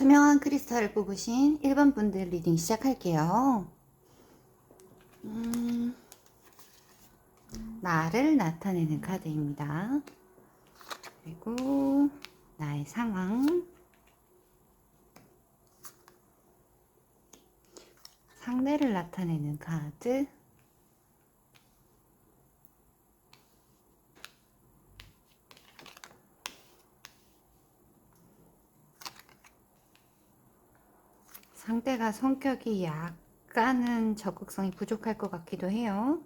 투명한 크리스탈을 뽑으신 1번 분들 리딩 시작할게요. 나를 나타내는 카드입니다. 그리고 나의 상황, 상대를 나타내는 카드, 상대가 성격이 약간은 적극성이 부족할 것 같기도 해요.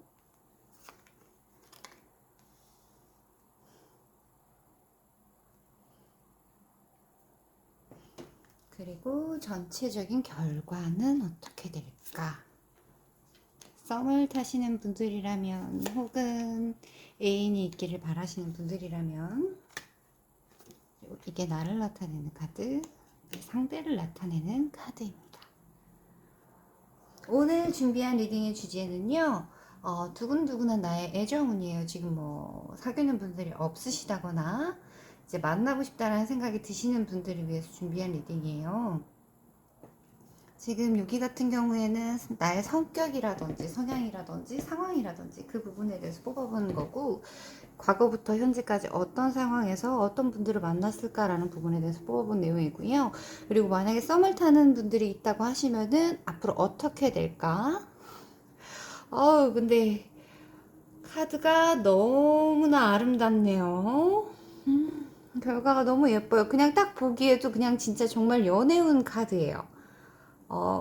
그리고 전체적인 결과는 어떻게 될까? 썸을 타시는 분들이라면 혹은 애인이 있기를 바라시는 분들이라면, 그리고 이게 나를 나타내는 카드, 상대를 나타내는 카드입니다. 오늘 준비한 리딩의 주제는요, 두근두근한 나의 애정운이에요. 지금 뭐 사귀는 분들이 없으시다거나 이제 만나고 싶다라는 생각이 드시는 분들을 위해서 준비한 리딩이에요. 지금 여기 같은 경우에는 나의 성격이라든지 성향이라든지 상황이라든지 그 부분에 대해서 뽑아보는 거고, 과거부터 현재까지 어떤 상황에서 어떤 분들을 만났을까라는 부분에 대해서 뽑아본 내용이고요. 그리고 만약에 썸을 타는 분들이 있다고 하시면은 앞으로 어떻게 될까? 근데 카드가 너무나 아름답네요. 결과가 너무 예뻐요. 그냥 딱 보기에도 그냥 진짜 정말 연애운 카드예요.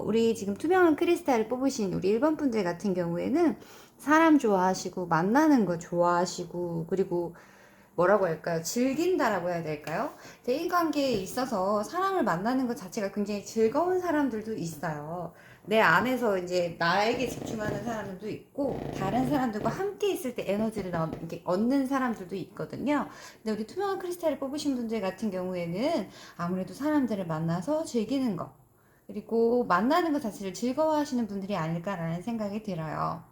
우리 지금 투명한 크리스탈을 뽑으신 우리 1번 분들 같은 경우에는 사람 좋아하시고 만나는 거 좋아하시고, 그리고 뭐라고 할까요? 즐긴다라고 해야 될까요? 대인관계에 있어서 사람을 만나는 것 자체가 굉장히 즐거운 사람들도 있어요. 내 안에서 이제 나에게 집중하는 사람들도 있고, 다른 사람들과 함께 있을 때 에너지를 이렇게 얻는 사람들도 있거든요. 근데 우리 투명한 크리스탈을 뽑으신 분들 같은 경우에는 아무래도 사람들을 만나서 즐기는 거, 그리고 만나는 것 자체를 즐거워하시는 분들이 아닐까라는 생각이 들어요.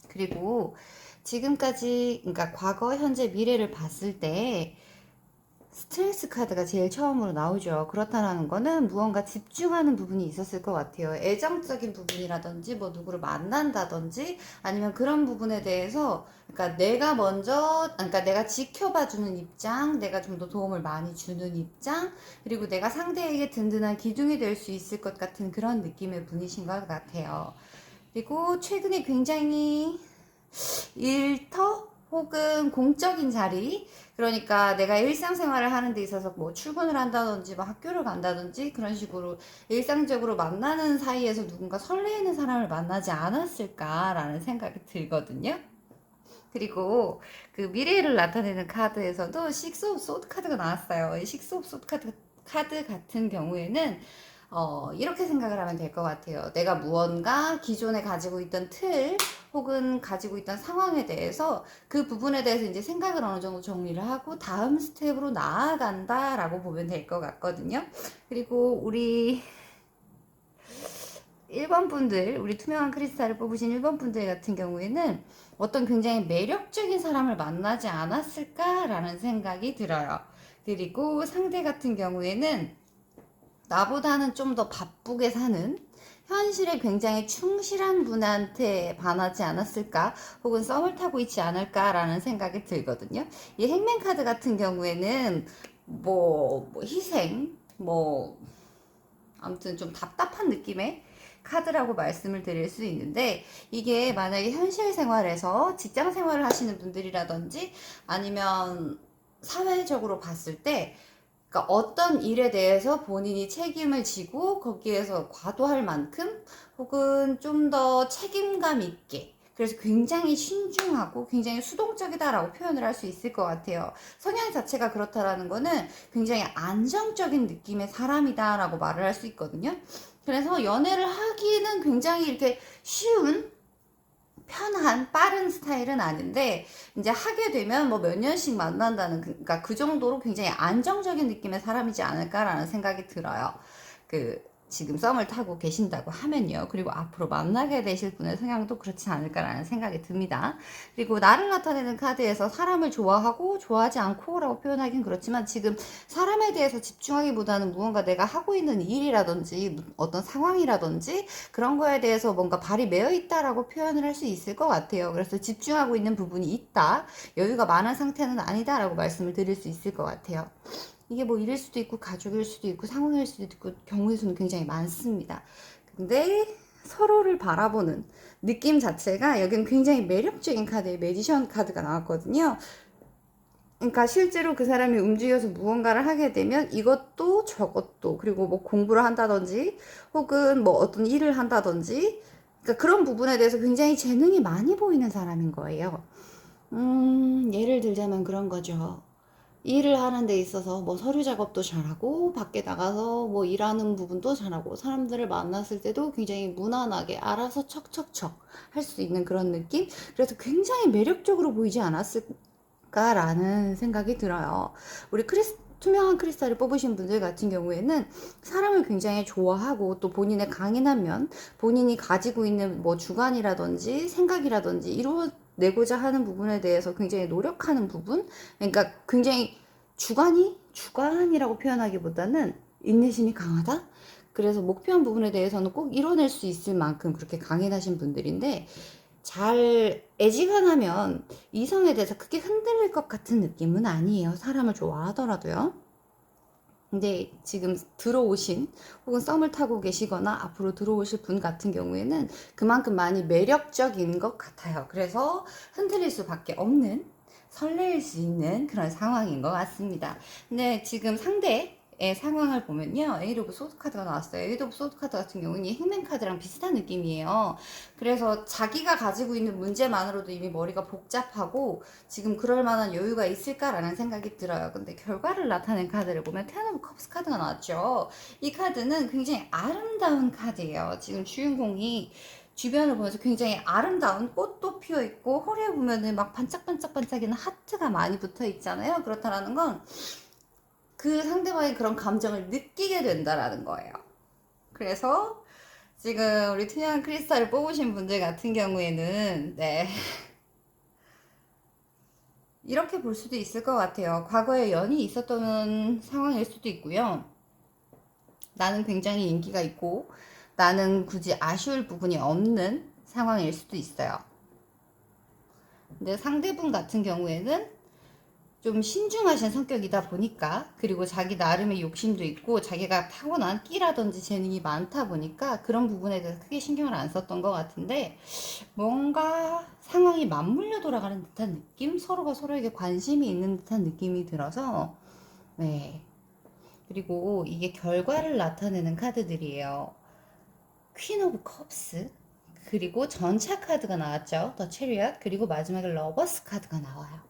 그리고 지금까지, 그러니까 과거, 현재, 미래를 봤을 때 스트레스 카드가 제일 처음으로 나오죠. 그렇다는 거는 무언가 집중하는 부분이 있었을 것 같아요. 애정적인 부분이라든지 뭐 누구를 만난다든지 아니면 그런 부분에 대해서, 그러니까 내가 먼저, 그러니까 내가 지켜봐주는 입장, 내가 좀 더 도움을 많이 주는 입장, 그리고 내가 상대에게 든든한 기둥이 될 수 있을 것 같은 그런 느낌의 분이신 것 같아요. 그리고 최근에 굉장히 일터 혹은 공적인 자리, 그러니까 내가 일상생활을 하는 데 있어서 뭐 출근을 한다든지 뭐 학교를 간다든지 그런 식으로 일상적으로 만나는 사이에서 누군가 설레이는 사람을 만나지 않았을까라는 생각이 들거든요. 그리고 그 미래를 나타내는 카드에서도 식스 오브 소드 카드가 나왔어요. 이 식스 오브 소드 카드 같은 경우에는 이렇게 생각을 하면 될 것 같아요. 내가 무언가 기존에 가지고 있던 틀 혹은 가지고 있던 상황에 대해서 그 부분에 대해서 이제 생각을 어느 정도 정리를 하고 다음 스텝으로 나아간다라고 보면 될 것 같거든요. 그리고 우리 1번 분들, 우리 투명한 크리스탈을 뽑으신 1번 분들 같은 경우에는 어떤 굉장히 매력적인 사람을 만나지 않았을까라는 생각이 들어요. 그리고 상대 같은 경우에는 나보다는 좀 더 바쁘게 사는, 현실에 굉장히 충실한 분한테 반하지 않았을까, 혹은 썸을 타고 있지 않을까라는 생각이 들거든요. 이 행맨 카드 같은 경우에는 뭐 희생, 뭐 아무튼 좀 답답한 느낌의 카드라고 말씀을 드릴 수 있는데, 이게 만약에 현실 생활에서 직장 생활을 하시는 분들이라든지 아니면 사회적으로 봤을 때, 그러니까 어떤 일에 대해서 본인이 책임을 지고 거기에서 과도할 만큼 혹은 좀 더 책임감 있게, 그래서 굉장히 신중하고 굉장히 수동적이다라고 표현을 할 수 있을 것 같아요. 성향 자체가 그렇다라는 거는 굉장히 안정적인 느낌의 사람이다라고 말을 할 수 있거든요. 그래서 연애를 하기는 굉장히 이렇게 쉬운, 편한, 빠른 스타일은 아닌데, 이제 하게 되면 뭐 몇 년씩 만난다는, 그러니까 그 정도로 굉장히 안정적인 느낌의 사람이지 않을까라는 생각이 들어요. 그 지금 썸을 타고 계신다고 하면요. 그리고 앞으로 만나게 되실 분의 성향도 그렇지 않을까라는 생각이 듭니다. 그리고 나를 나타내는 카드에서 사람을 좋아하고 좋아하지 않고라고 표현하긴 그렇지만 지금 사람에 대해서 집중하기보다는 무언가 내가 하고 있는 일이라든지 어떤 상황이라든지 그런 거에 대해서 뭔가 발이 메어 있다라고 표현을 할 수 있을 것 같아요. 그래서 집중하고 있는 부분이 있다. 여유가 많은 상태는 아니다라고 말씀을 드릴 수 있을 것 같아요. 이게 뭐 일일 수도 있고 가족일 수도 있고 상황일 수도 있고 경우의 수는 굉장히 많습니다. 근데 서로를 바라보는 느낌 자체가 여기는 굉장히 매력적인 카드예요. 매지션 카드가 나왔거든요. 그러니까 실제로 그 사람이 움직여서 무언가를 하게 되면 이것도 저것도 그리고 뭐 공부를 한다든지 혹은 뭐 어떤 일을 한다든지 그러니까 그런 부분에 대해서 굉장히 재능이 많이 보이는 사람인 거예요. 예를 들자면 그런 거죠. 일을 하는 데 있어서 뭐 서류 작업도 잘하고 밖에 나가서 뭐 일하는 부분도 잘하고 사람들을 만났을 때도 굉장히 무난하게 알아서 척척척 할 수 있는 그런 느낌? 그래서 굉장히 매력적으로 보이지 않았을까라는 생각이 들어요. 우리 투명한 크리스탈을 뽑으신 분들 같은 경우에는 사람을 굉장히 좋아하고 또 본인의 강인한 면, 본인이 가지고 있는 뭐 주관이라든지 생각이라든지 이루어내고자 하는 부분에 대해서 굉장히 노력하는 부분, 그러니까 굉장히 주관이라고 표현하기보다는 인내심이 강하다? 그래서 목표한 부분에 대해서는 꼭 이뤄낼 수 있을 만큼 그렇게 강인하신 분들인데 잘 애지간하면 이성에 대해서 크게 흔들릴 것 같은 느낌은 아니에요. 사람을 좋아하더라도요. 근데 지금 들어오신 혹은 썸을 타고 계시거나 앞으로 들어오실 분 같은 경우에는 그만큼 많이 매력적인 것 같아요. 그래서 흔들릴 수밖에 없는 설레일 수 있는 그런 상황인 것 같습니다. 근데 지금 상대의 상황을 보면요. 에이드 오브 소드 카드가 나왔어요. 에이드 오브 소드 카드 같은 경우는 이 흑맨 카드랑 비슷한 느낌이에요. 그래서 자기가 가지고 있는 문제만으로도 이미 머리가 복잡하고 지금 그럴 만한 여유가 있을까라는 생각이 들어요. 근데 결과를 나타낸 카드를 보면 텐 오브 컵스 카드가 나왔죠. 이 카드는 굉장히 아름다운 카드예요. 지금 주인공이 주변을 보면서 굉장히 아름다운 꽃도 피어 있고 허리에 보면은 막 반짝반짝반짝이는 하트가 많이 붙어 있잖아요. 그렇다라는 건 그 상대방의 그런 감정을 느끼게 된다라는 거예요. 그래서 지금 우리 투명한 크리스탈을 뽑으신 분들 같은 경우에는 네 이렇게 볼 수도 있을 것 같아요. 과거에 연이 있었던 상황일 수도 있고요. 나는 굉장히 인기가 있고 나는 굳이 아쉬울 부분이 없는 상황일 수도 있어요. 근데 상대분 같은 경우에는 좀 신중하신 성격이다 보니까 그리고 자기 나름의 욕심도 있고 자기가 타고난 끼라든지 재능이 많다 보니까 그런 부분에 대해서 크게 신경을 안 썼던 것 같은데 뭔가 상황이 맞물려 돌아가는 듯한 느낌? 서로가 서로에게 관심이 있는 듯한 느낌이 들어서 네. 그리고 이게 결과를 나타내는 카드들이에요. 퀸 오브 컵스 그리고 전차 카드가 나왔죠. 더 체리엇 그리고 마지막에 러버스 카드가 나와요.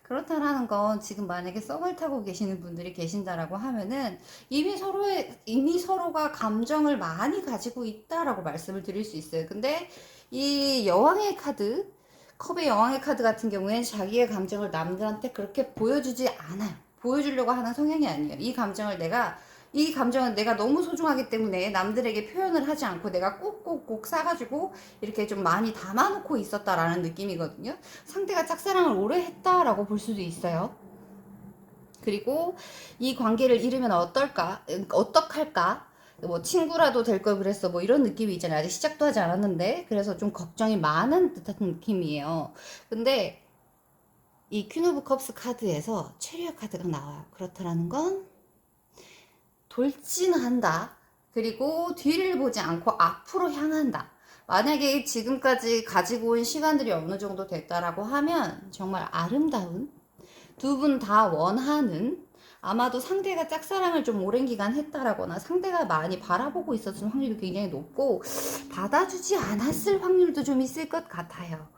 그렇다라는 건 지금 만약에 썸을 타고 계시는 분들이 계신다라고 하면은 이미 서로가 감정을 많이 가지고 있다라고 말씀을 드릴 수 있어요. 근데 이 여왕의 카드, 컵의 여왕의 카드 같은 경우에는 자기의 감정을 남들한테 그렇게 보여주지 않아요. 보여주려고 하는 성향이 아니에요. 이 감정은 내가 너무 소중하기 때문에 남들에게 표현을 하지 않고 내가 꼭꼭꼭 싸가지고 이렇게 좀 많이 담아놓고 있었다라는 느낌이거든요. 상대가 짝사랑을 오래 했다라고 볼 수도 있어요. 그리고 이 관계를 잃으면 어떡할까? 뭐 친구라도 될 걸 그랬어. 뭐 이런 느낌이 있잖아요. 아직 시작도 하지 않았는데. 그래서 좀 걱정이 많은 듯한 느낌이에요. 근데 이 퀸 오브 컵스 카드에서 체리어 카드가 나와요. 그렇다라는 건 돌진한다. 그리고 뒤를 보지 않고 앞으로 향한다. 만약에 지금까지 가지고 온 시간들이 어느 정도 됐다라고 하면 정말 아름다운 두 분 다 원하는 아마도 상대가 짝사랑을 좀 오랜 기간 했다라거나 상대가 많이 바라보고 있었을 확률이 굉장히 높고 받아주지 않았을 확률도 좀 있을 것 같아요.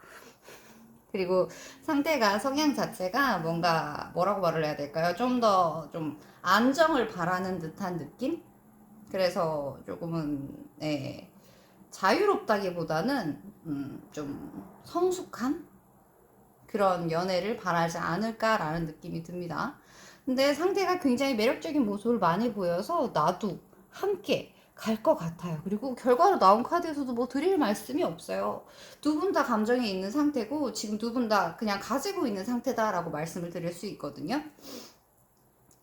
그리고 상대가 성향 자체가 뭐라고 말을 해야 될까요? 좀 더 좀 안정을 바라는 듯한 느낌? 그래서 조금은 네, 자유롭다기보다는 좀 성숙한 그런 연애를 바라지 않을까라는 느낌이 듭니다. 근데 상대가 굉장히 매력적인 모습을 많이 보여서 나도 함께 갈 것 같아요. 그리고 결과로 나온 카드에서도 뭐 드릴 말씀이 없어요. 두 분 다 감정이 있는 상태고 지금 두 분 다 그냥 가지고 있는 상태다라고 말씀을 드릴 수 있거든요.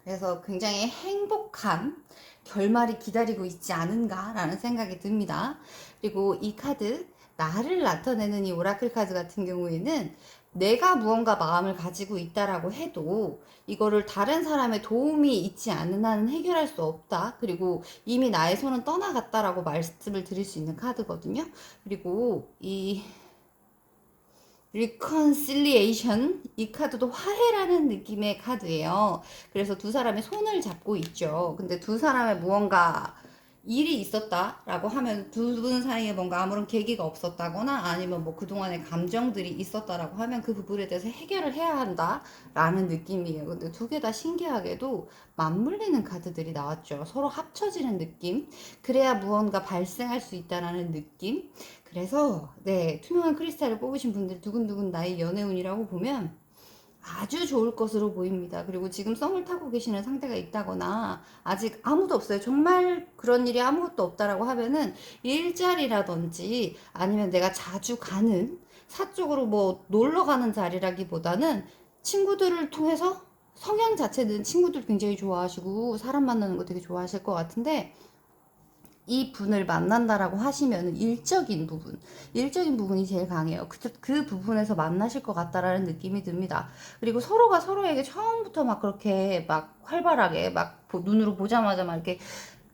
그래서 굉장히 행복한 결말이 기다리고 있지 않은가라는 생각이 듭니다. 그리고 이 카드, 나를 나타내는 이 오라클 카드 같은 경우에는 내가 무언가 마음을 가지고 있다라고 해도 이거를 다른 사람의 도움이 있지 않은 한은 해결할 수 없다. 그리고 이미 나의 손은 떠나갔다라고 말씀을 드릴 수 있는 카드거든요. 그리고 이 reconciliation, 이 카드도 화해라는 느낌의 카드예요. 그래서 두 사람이 손을 잡고 있죠. 근데 두 사람의 무언가 일이 있었다라고 하면 두 분 사이에 뭔가 아무런 계기가 없었다거나 아니면 뭐 그동안의 감정들이 있었다라고 하면 그 부분에 대해서 해결을 해야 한다라는 느낌이에요. 근데 두 개 다 신기하게도 맞물리는 카드들이 나왔죠. 서로 합쳐지는 느낌. 그래야 무언가 발생할 수 있다라는 느낌. 그래서 네, 투명한 크리스탈을 뽑으신 분들 두근두근 나의 연애운이라고 보면 아주 좋을 것으로 보입니다. 그리고 지금 썸을 타고 계시는 상태가 있다거나 아직 아무도 없어요. 정말 그런 일이 아무것도 없다라고 하면은 일자리라든지 아니면 내가 자주 가는 사적으로 뭐 놀러 가는 자리라기보다는 친구들을 통해서 성향 자체는 친구들 굉장히 좋아하시고 사람 만나는 거 되게 좋아하실 것 같은데 이 분을 만난다라고 하시면 일적인 부분이 제일 강해요. 그 부분에서 만나실 것 같다라는 느낌이 듭니다. 그리고 서로가 서로에게 처음부터 막 그렇게 막 활발하게 막 눈으로 보자마자 막 이렇게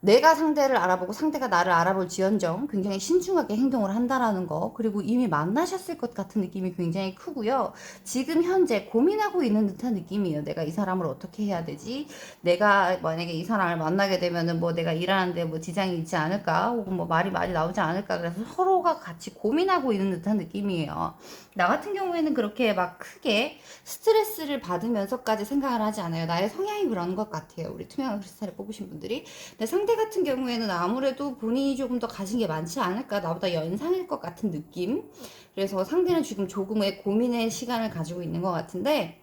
내가 상대를 알아보고 상대가 나를 알아볼 지언정 굉장히 신중하게 행동을 한다라는 거, 그리고 이미 만나셨을 것 같은 느낌이 굉장히 크고요. 지금 현재 고민하고 있는 듯한 느낌이에요. 내가 이 사람을 어떻게 해야 되지? 내가 만약에 이 사람을 만나게 되면은 뭐 내가 일하는데 뭐 지장이 있지 않을까? 혹은 뭐 말이 많이 나오지 않을까? 그래서 서로가 같이 고민하고 있는 듯한 느낌이에요. 나 같은 경우에는 그렇게 막 크게 스트레스를 받으면서까지 생각을 하지 않아요. 나의 성향이 그런 것 같아요. 우리 투명한 크리스탈을 뽑으신 분들이. 근데 상대 같은 경우에는 아무래도 본인이 조금 더 가진 게 많지 않을까, 나보다 연상일 것 같은 느낌. 그래서 상대는 지금 조금의 고민의 시간을 가지고 있는 것 같은데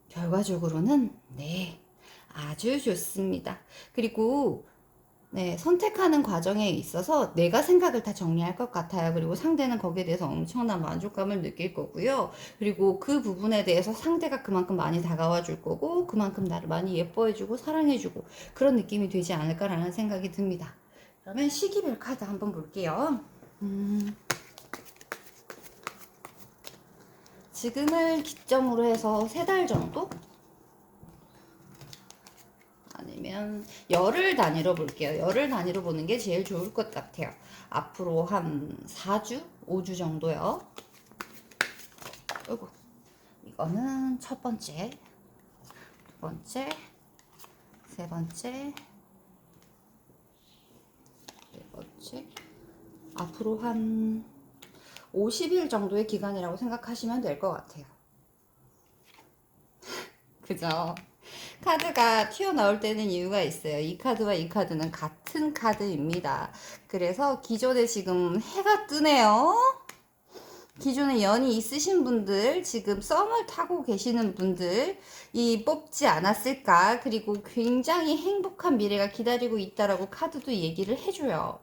결과적으로는 네, 아주 좋습니다. 그리고 네, 선택하는 과정에 있어서 내가 생각을 다 정리할 것 같아요. 그리고 상대는 거기에 대해서 엄청난 만족감을 느낄 거고요. 그리고 그 부분에 대해서 상대가 그만큼 많이 다가와 줄 거고, 그만큼 나를 많이 예뻐해주고, 사랑해주고, 그런 느낌이 되지 않을까라는 생각이 듭니다. 그러면 시기별 카드 한번 볼게요. 지금을 기점으로 해서 3달 정도? 아니면 열흘 단위로 볼게요. 열흘 단위로 보는 게 제일 좋을 것 같아요. 앞으로 한 4주? 5주 정도요. 어이구. 이거는 첫 번째, 두 번째, 세 번째, 네 번째. 앞으로 한 50일 정도의 기간이라고 생각하시면 될 것 같아요. 그죠? 카드가 튀어나올 때는 이유가 있어요. 이 카드와 이 카드는 같은 카드입니다. 그래서 기존에 지금 해가 뜨네요. 기존에 연이 있으신 분들, 지금 썸을 타고 계시는 분들, 이 뽑지 않았을까? 그리고 굉장히 행복한 미래가 기다리고 있다라고 카드도 얘기를 해줘요.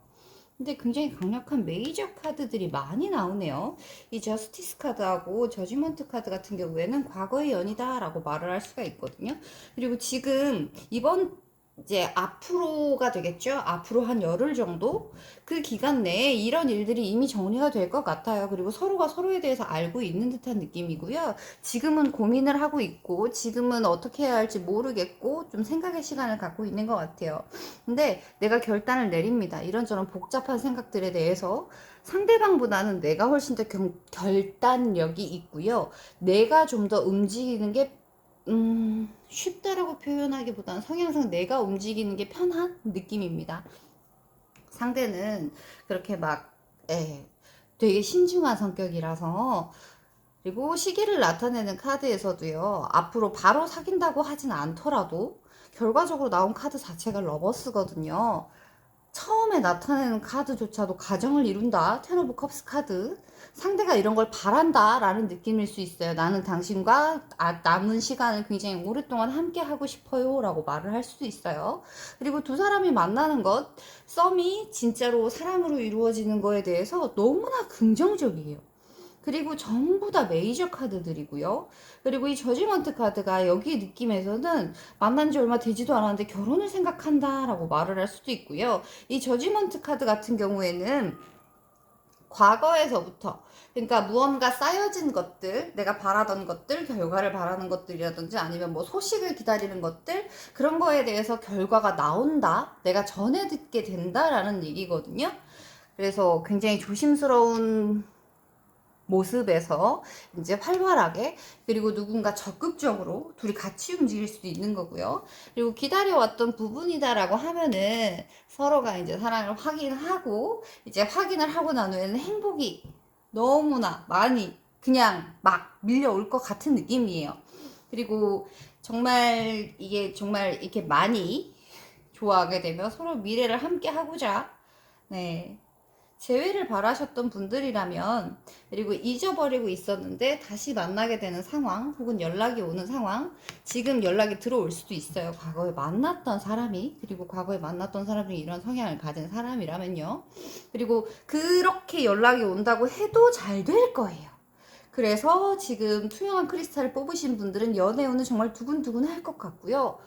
근데 굉장히 강력한 메이저 카드들이 많이 나오네요. 이 저스티스 카드하고 저지먼트 카드 같은 경우에는 과거의 연이다 라고 말을 할 수가 있거든요. 그리고 지금 이번 이제 앞으로가 되겠죠. 앞으로 한 열흘 정도 그 기간 내에 이런 일들이 이미 정리가 될 것 같아요. 그리고 서로가 서로에 대해서 알고 있는 듯한 느낌이고요. 지금은 고민을 하고 있고 지금은 어떻게 해야 할지 모르겠고 좀 생각의 시간을 갖고 있는 것 같아요. 근데 내가 결단을 내립니다. 이런저런 복잡한 생각들에 대해서 상대방보다는 내가 훨씬 더 결단력이 있고요. 내가 좀 더 움직이는 게 쉽다라고 표현하기보다는 성향상 내가 움직이는 게 편한 느낌입니다. 상대는 그렇게 막, 되게 신중한 성격이라서, 그리고 시기를 나타내는 카드에서도요, 앞으로 바로 사귄다고 하진 않더라도, 결과적으로 나온 카드 자체가 러버스거든요. 처음에 나타내는 카드조차도 가정을 이룬다. 텐 오브 컵스 카드. 상대가 이런 걸 바란다 라는 느낌일 수 있어요. 나는 당신과 남은 시간을 굉장히 오랫동안 함께 하고 싶어요 라고 말을 할 수도 있어요. 그리고 두 사람이 만나는 것, 썸이 진짜로 사랑으로 이루어지는 거에 대해서 너무나 긍정적이에요. 그리고 전부 다 메이저 카드들이고요. 그리고 이 저지먼트 카드가 여기 느낌에서는 만난 지 얼마 되지도 않았는데 결혼을 생각한다라고 말을 할 수도 있고요. 이 저지먼트 카드 같은 경우에는 과거에서부터, 그러니까 무언가 쌓여진 것들, 내가 바라던 것들, 결과를 바라는 것들이라든지 아니면 뭐 소식을 기다리는 것들, 그런 거에 대해서 결과가 나온다, 내가 전해 듣게 된다라는 얘기거든요. 그래서 굉장히 조심스러운 모습에서 이제 활발하게, 그리고 누군가 적극적으로 둘이 같이 움직일 수도 있는 거고요. 그리고 기다려왔던 부분이다라고 하면은 서로가 이제 사랑을 확인하고, 이제 확인을 하고 난 후에는 행복이 너무나 많이 그냥 막 밀려올 것 같은 느낌이에요. 그리고 정말 이게 정말 이렇게 많이 좋아하게 되면 서로 미래를 함께 하고자, 네, 재회를 바라셨던 분들이라면, 그리고 잊어버리고 있었는데 다시 만나게 되는 상황, 혹은 연락이 오는 상황, 지금 연락이 들어올 수도 있어요. 과거에 만났던 사람이, 그리고 과거에 만났던 사람이 이런 성향을 가진 사람이라면요. 그리고 그렇게 연락이 온다고 해도 잘 될 거예요. 그래서 지금 투명한 크리스탈을 뽑으신 분들은 연애운은 정말 두근두근 할 것 같고요.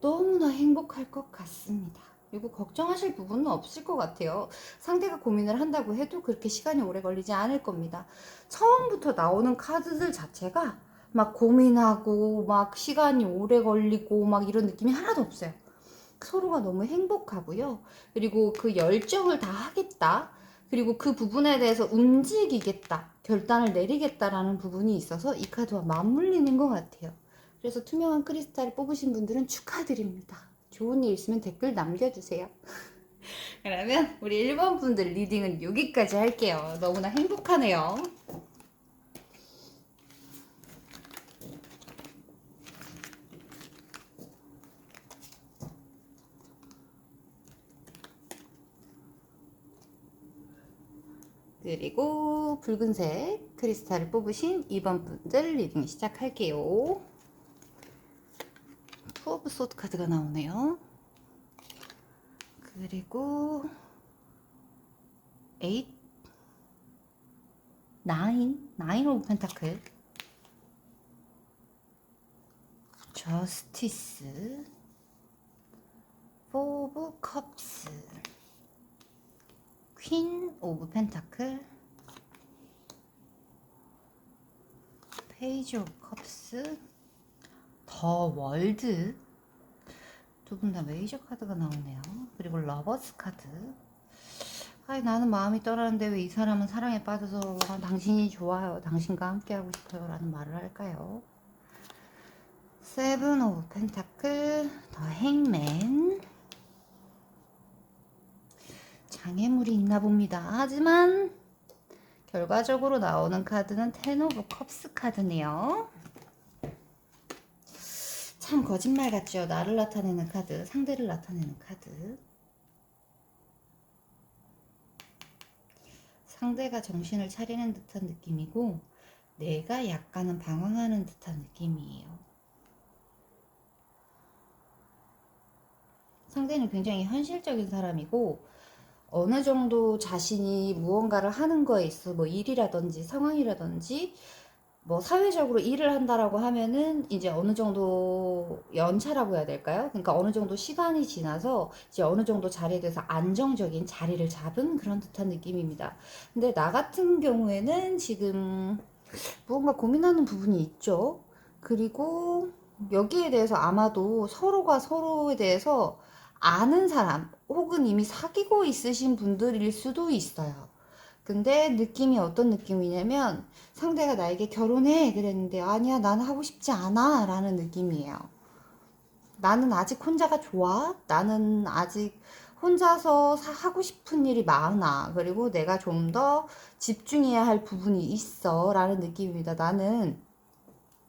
너무나 행복할 것 같습니다. 그리고 걱정하실 부분은 없을 것 같아요. 상대가 고민을 한다고 해도 그렇게 시간이 오래 걸리지 않을 겁니다. 처음부터 나오는 카드들 자체가 막 고민하고 막 시간이 오래 걸리고 막 이런 느낌이 하나도 없어요. 서로가 너무 행복하고요. 그리고 그 열정을 다 하겠다. 그리고 그 부분에 대해서 움직이겠다. 결단을 내리겠다라는 부분이 있어서 이 카드와 맞물리는 것 같아요. 그래서 투명한 크리스탈을 뽑으신 분들은 축하드립니다. 좋은 일 있으면 댓글 남겨주세요. 그러면 우리 1번 분들 리딩은 여기까지 할게요. 너무나 행복하네요. 그리고 붉은색 크리스탈을 뽑으신 2번 분들 리딩 시작할게요. 투 오브 소드 카드가 나오네요. 그리고 8, 9 오브 펜타클, 저스티스, 4 오브 컵스, 퀸 오브 펜타클, 페이지 오브 컵스, 더 월드. 두 분 다 메이저 카드가 나오네요. 그리고 러버스 카드. 아이, 나는 마음이 떠나는데 왜 이 사람은 사랑에 빠져서 당신이 좋아요, 당신과 함께하고 싶어요 라는 말을 할까요? 세븐 오브 펜타클, 더 행맨. 장애물이 있나 봅니다. 하지만 결과적으로 나오는 카드는 텐 오브 컵스 카드네요. 참 거짓말 같죠? 나를 나타내는 카드, 상대를 나타내는 카드. 상대가 정신을 차리는 듯한 느낌이고 내가 약간은 방황하는 듯한 느낌이에요. 상대는 굉장히 현실적인 사람이고 어느 정도 자신이 무언가를 하는 거에 있어 뭐 일이라든지 상황이라든지 뭐 사회적으로 일을 한다라고 하면은 이제 어느 정도 연차라고 해야 될까요? 그러니까 어느 정도 시간이 지나서 이제 어느 정도 자리에 대해서 안정적인 자리를 잡은 그런 듯한 느낌입니다. 근데 나 같은 경우에는 지금 무언가 고민하는 부분이 있죠. 그리고 여기에 대해서 아마도 서로가 서로에 대해서 아는 사람 혹은 이미 사귀고 있으신 분들일 수도 있어요. 근데 느낌이 어떤 느낌이냐면 상대가 나에게 결혼해 그랬는데 아니야 나는 하고 싶지 않아 라는 느낌이에요. 나는 아직 혼자가 좋아. 나는 아직 혼자서 하고 싶은 일이 많아. 그리고 내가 좀 더 집중해야 할 부분이 있어 라는 느낌입니다. 나는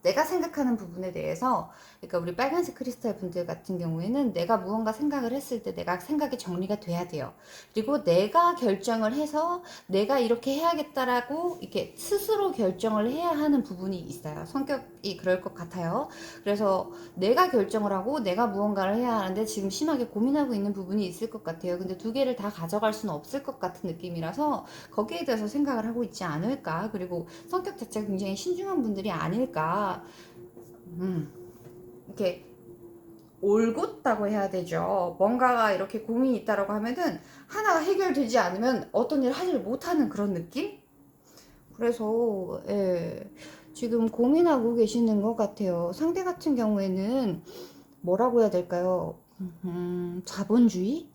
내가 생각하는 부분에 대해서, 그러니까 우리 빨간색 크리스탈 분들 같은 경우에는 내가 무언가 생각을 했을 때 내가 생각이 정리가 돼야 돼요. 그리고 내가 결정을 해서 내가 이렇게 해야겠다라고 이렇게 스스로 결정을 해야 하는 부분이 있어요. 성격이 그럴 것 같아요. 그래서 내가 결정을 하고 내가 무언가를 해야 하는데 지금 심하게 고민하고 있는 부분이 있을 것 같아요. 근데 두 개를 다 가져갈 수는 없을 것 같은 느낌이라서 거기에 대해서 생각을 하고 있지 않을까. 그리고 성격 자체가 굉장히 신중한 분들이 아닐까. 이렇게 올곧다고 해야 되죠. 뭔가가 이렇게 고민이 있다라고 하면은 하나가 해결되지 않으면 어떤 일을 하지를 못하는 그런 느낌? 그래서 지금 고민하고 계시는 것 같아요. 상대 같은 경우에는 뭐라고 해야 될까요? 자본주의?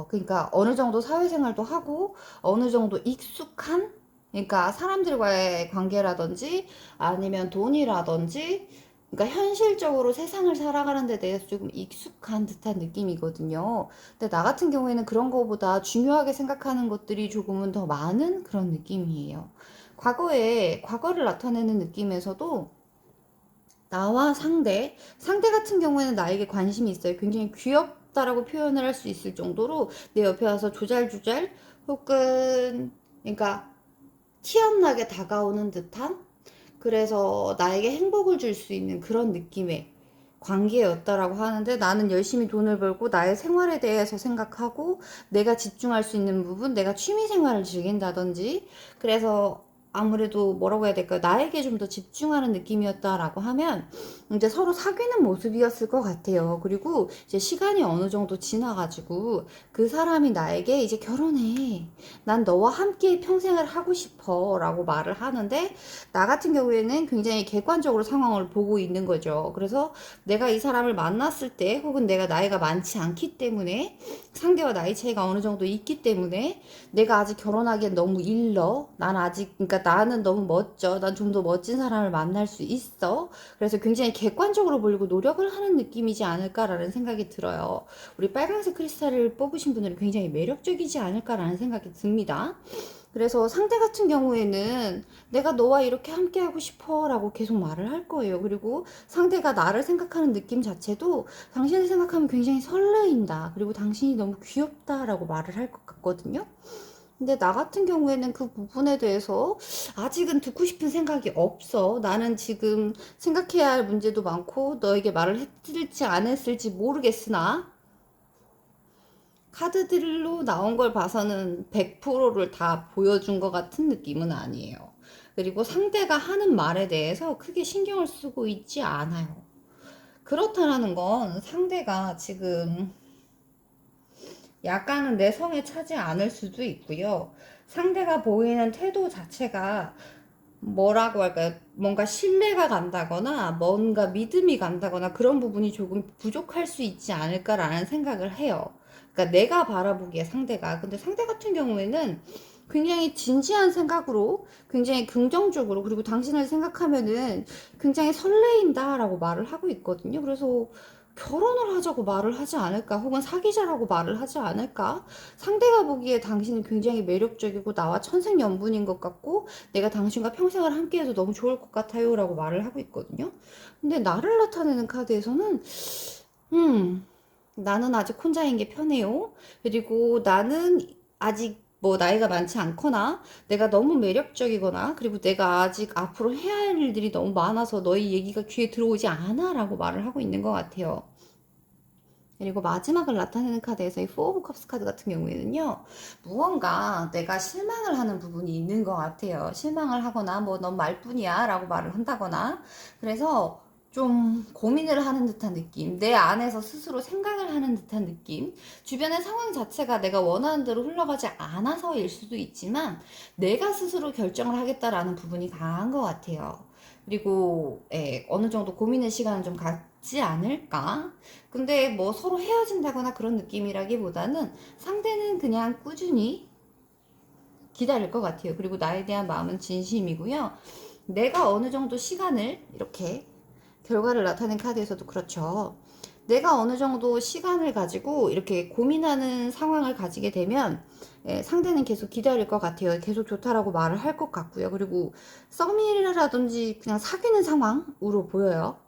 그러니까 어느 정도 사회생활도 하고 어느 정도 익숙한, 그러니까 사람들과의 관계라든지 아니면 돈이라든지, 그러니까 현실적으로 세상을 살아가는 데 대해서 조금 익숙한 듯한 느낌이거든요. 근데 나 같은 경우에는 그런 거보다 중요하게 생각하는 것들이 조금은 더 많은 그런 느낌이에요. 과거를 나타내는 느낌에서도 나와 상대 같은 경우에는 나에게 관심이 있어요. 굉장히 귀엽다라고 표현을 할 수 있을 정도로 내 옆에 와서 조잘조잘, 혹은 그러니까 티 안 나게 다가오는 듯한, 그래서 나에게 행복을 줄 수 있는 그런 느낌의 관계였다라고 하는데, 나는 열심히 돈을 벌고 나의 생활에 대해서 생각하고 내가 집중할 수 있는 부분, 내가 취미 생활을 즐긴다든지, 그래서 아무래도 뭐라고 해야 될까요? 나에게 좀 더 집중하는 느낌이었다라고 하면 이제 서로 사귀는 모습이었을 것 같아요. 그리고 이제 시간이 어느 정도 지나가지고 그 사람이 나에게 이제 결혼해. 난 너와 함께 평생을 하고 싶어. 라고 말을 하는데, 나 같은 경우에는 굉장히 객관적으로 상황을 보고 있는 거죠. 그래서 내가 이 사람을 만났을 때, 혹은 내가 나이가 많지 않기 때문에, 상대와 나이 차이가 어느 정도 있기 때문에, 내가 아직 결혼하기엔 너무 일러. 난 아직, 그러니까 나는 너무 멋져. 난 좀 더 멋진 사람을 만날 수 있어. 그래서 굉장히 객관적으로 보려고 노력을 하는 느낌이지 않을까라는 생각이 들어요. 우리 빨간색 크리스탈을 뽑으신 분들은 굉장히 매력적이지 않을까라는 생각이 듭니다. 그래서 상대 같은 경우에는 내가 너와 이렇게 함께 하고 싶어 라고 계속 말을 할 거예요. 그리고 상대가 나를 생각하는 느낌 자체도 당신을 생각하면 굉장히 설레인다. 그리고 당신이 너무 귀엽다 라고 말을 할 것 같거든요. 근데 나 같은 경우에는 그 부분에 대해서 아직은 듣고 싶은 생각이 없어. 나는 지금 생각해야 할 문제도 많고 너에게 말을 했을지 안 했을지 모르겠으나, 카드들로 나온 걸 봐서는 100%를 다 보여준 것 같은 느낌은 아니에요. 그리고 상대가 하는 말에 대해서 크게 신경을 쓰고 있지 않아요. 그렇다는 건 상대가 지금 약간은 내 성에 차지 않을 수도 있고요. 상대가 보이는 태도 자체가 뭐라고 할까요? 뭔가 신뢰가 간다거나 뭔가 믿음이 간다거나 그런 부분이 조금 부족할 수 있지 않을까라는 생각을 해요. 그러니까 내가 바라보기에 상대가. 근데 상대 같은 경우에는 굉장히 진지한 생각으로, 굉장히 긍정적으로, 그리고 당신을 생각하면은 굉장히 설레인다라고 말을 하고 있거든요. 그래서 결혼을 하자고 말을 하지 않을까, 혹은 사귀자라고 말을 하지 않을까. 상대가 보기에 당신은 굉장히 매력적이고 나와 천생연분인 것 같고 내가 당신과 평생을 함께해도 너무 좋을 것 같아요 라고 말을 하고 있거든요. 근데 나를 나타내는 카드에서는 나는 아직 혼자인 게 편해요. 그리고 나는 아직 뭐 나이가 많지 않거나 내가 너무 매력적이거나, 그리고 내가 아직 앞으로 해야 할 일들이 너무 많아서 너희 얘기가 귀에 들어오지 않아 라고 말을 하고 있는 것 같아요. 그리고 마지막을 나타내는 카드에서 이 포 오브 컵스 카드 같은 경우에는요, 무언가 내가 실망을 하는 부분이 있는 것 같아요. 실망을 하거나 뭐 넌 말뿐이야 라고 말을 한다거나, 그래서 좀 고민을 하는 듯한 느낌, 내 안에서 스스로 생각을 하는 듯한 느낌, 주변의 상황 자체가 내가 원하는 대로 흘러가지 않아서일 수도 있지만 내가 스스로 결정을 하겠다라는 부분이 강한 것 같아요. 그리고 어느 정도 고민의 시간은 좀 갖지 않을까? 근데 뭐 서로 헤어진다거나 그런 느낌이라기보다는 상대는 그냥 꾸준히 기다릴 것 같아요. 그리고 나에 대한 마음은 진심이고요. 내가 어느 정도 시간을, 이렇게 결과를 나타낸 카드에서도 그렇죠. 내가 어느 정도 시간을 가지고 이렇게 고민하는 상황을 가지게 되면 상대는 계속 기다릴 것 같아요. 계속 좋다라고 말을 할 것 같고요. 그리고 썸이라든지 그냥 사귀는 상황으로 보여요.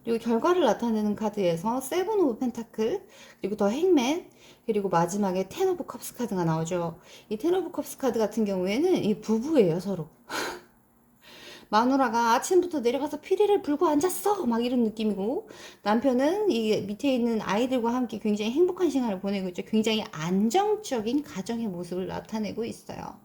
그리고 결과를 나타내는 카드에서 세븐 오브 펜타클, 그리고 더 행맨, 그리고 마지막에 텐 오브 컵스 카드가 나오죠. 이 텐 오브 컵스 카드 같은 경우에는 이 부부예요, 서로. 마누라가 아침부터 내려가서 피리를 불고 앉았어 막 이런 느낌이고, 남편은 이 밑에 있는 아이들과 함께 굉장히 행복한 시간을 보내고 있죠. 굉장히 안정적인 가정의 모습을 나타내고 있어요.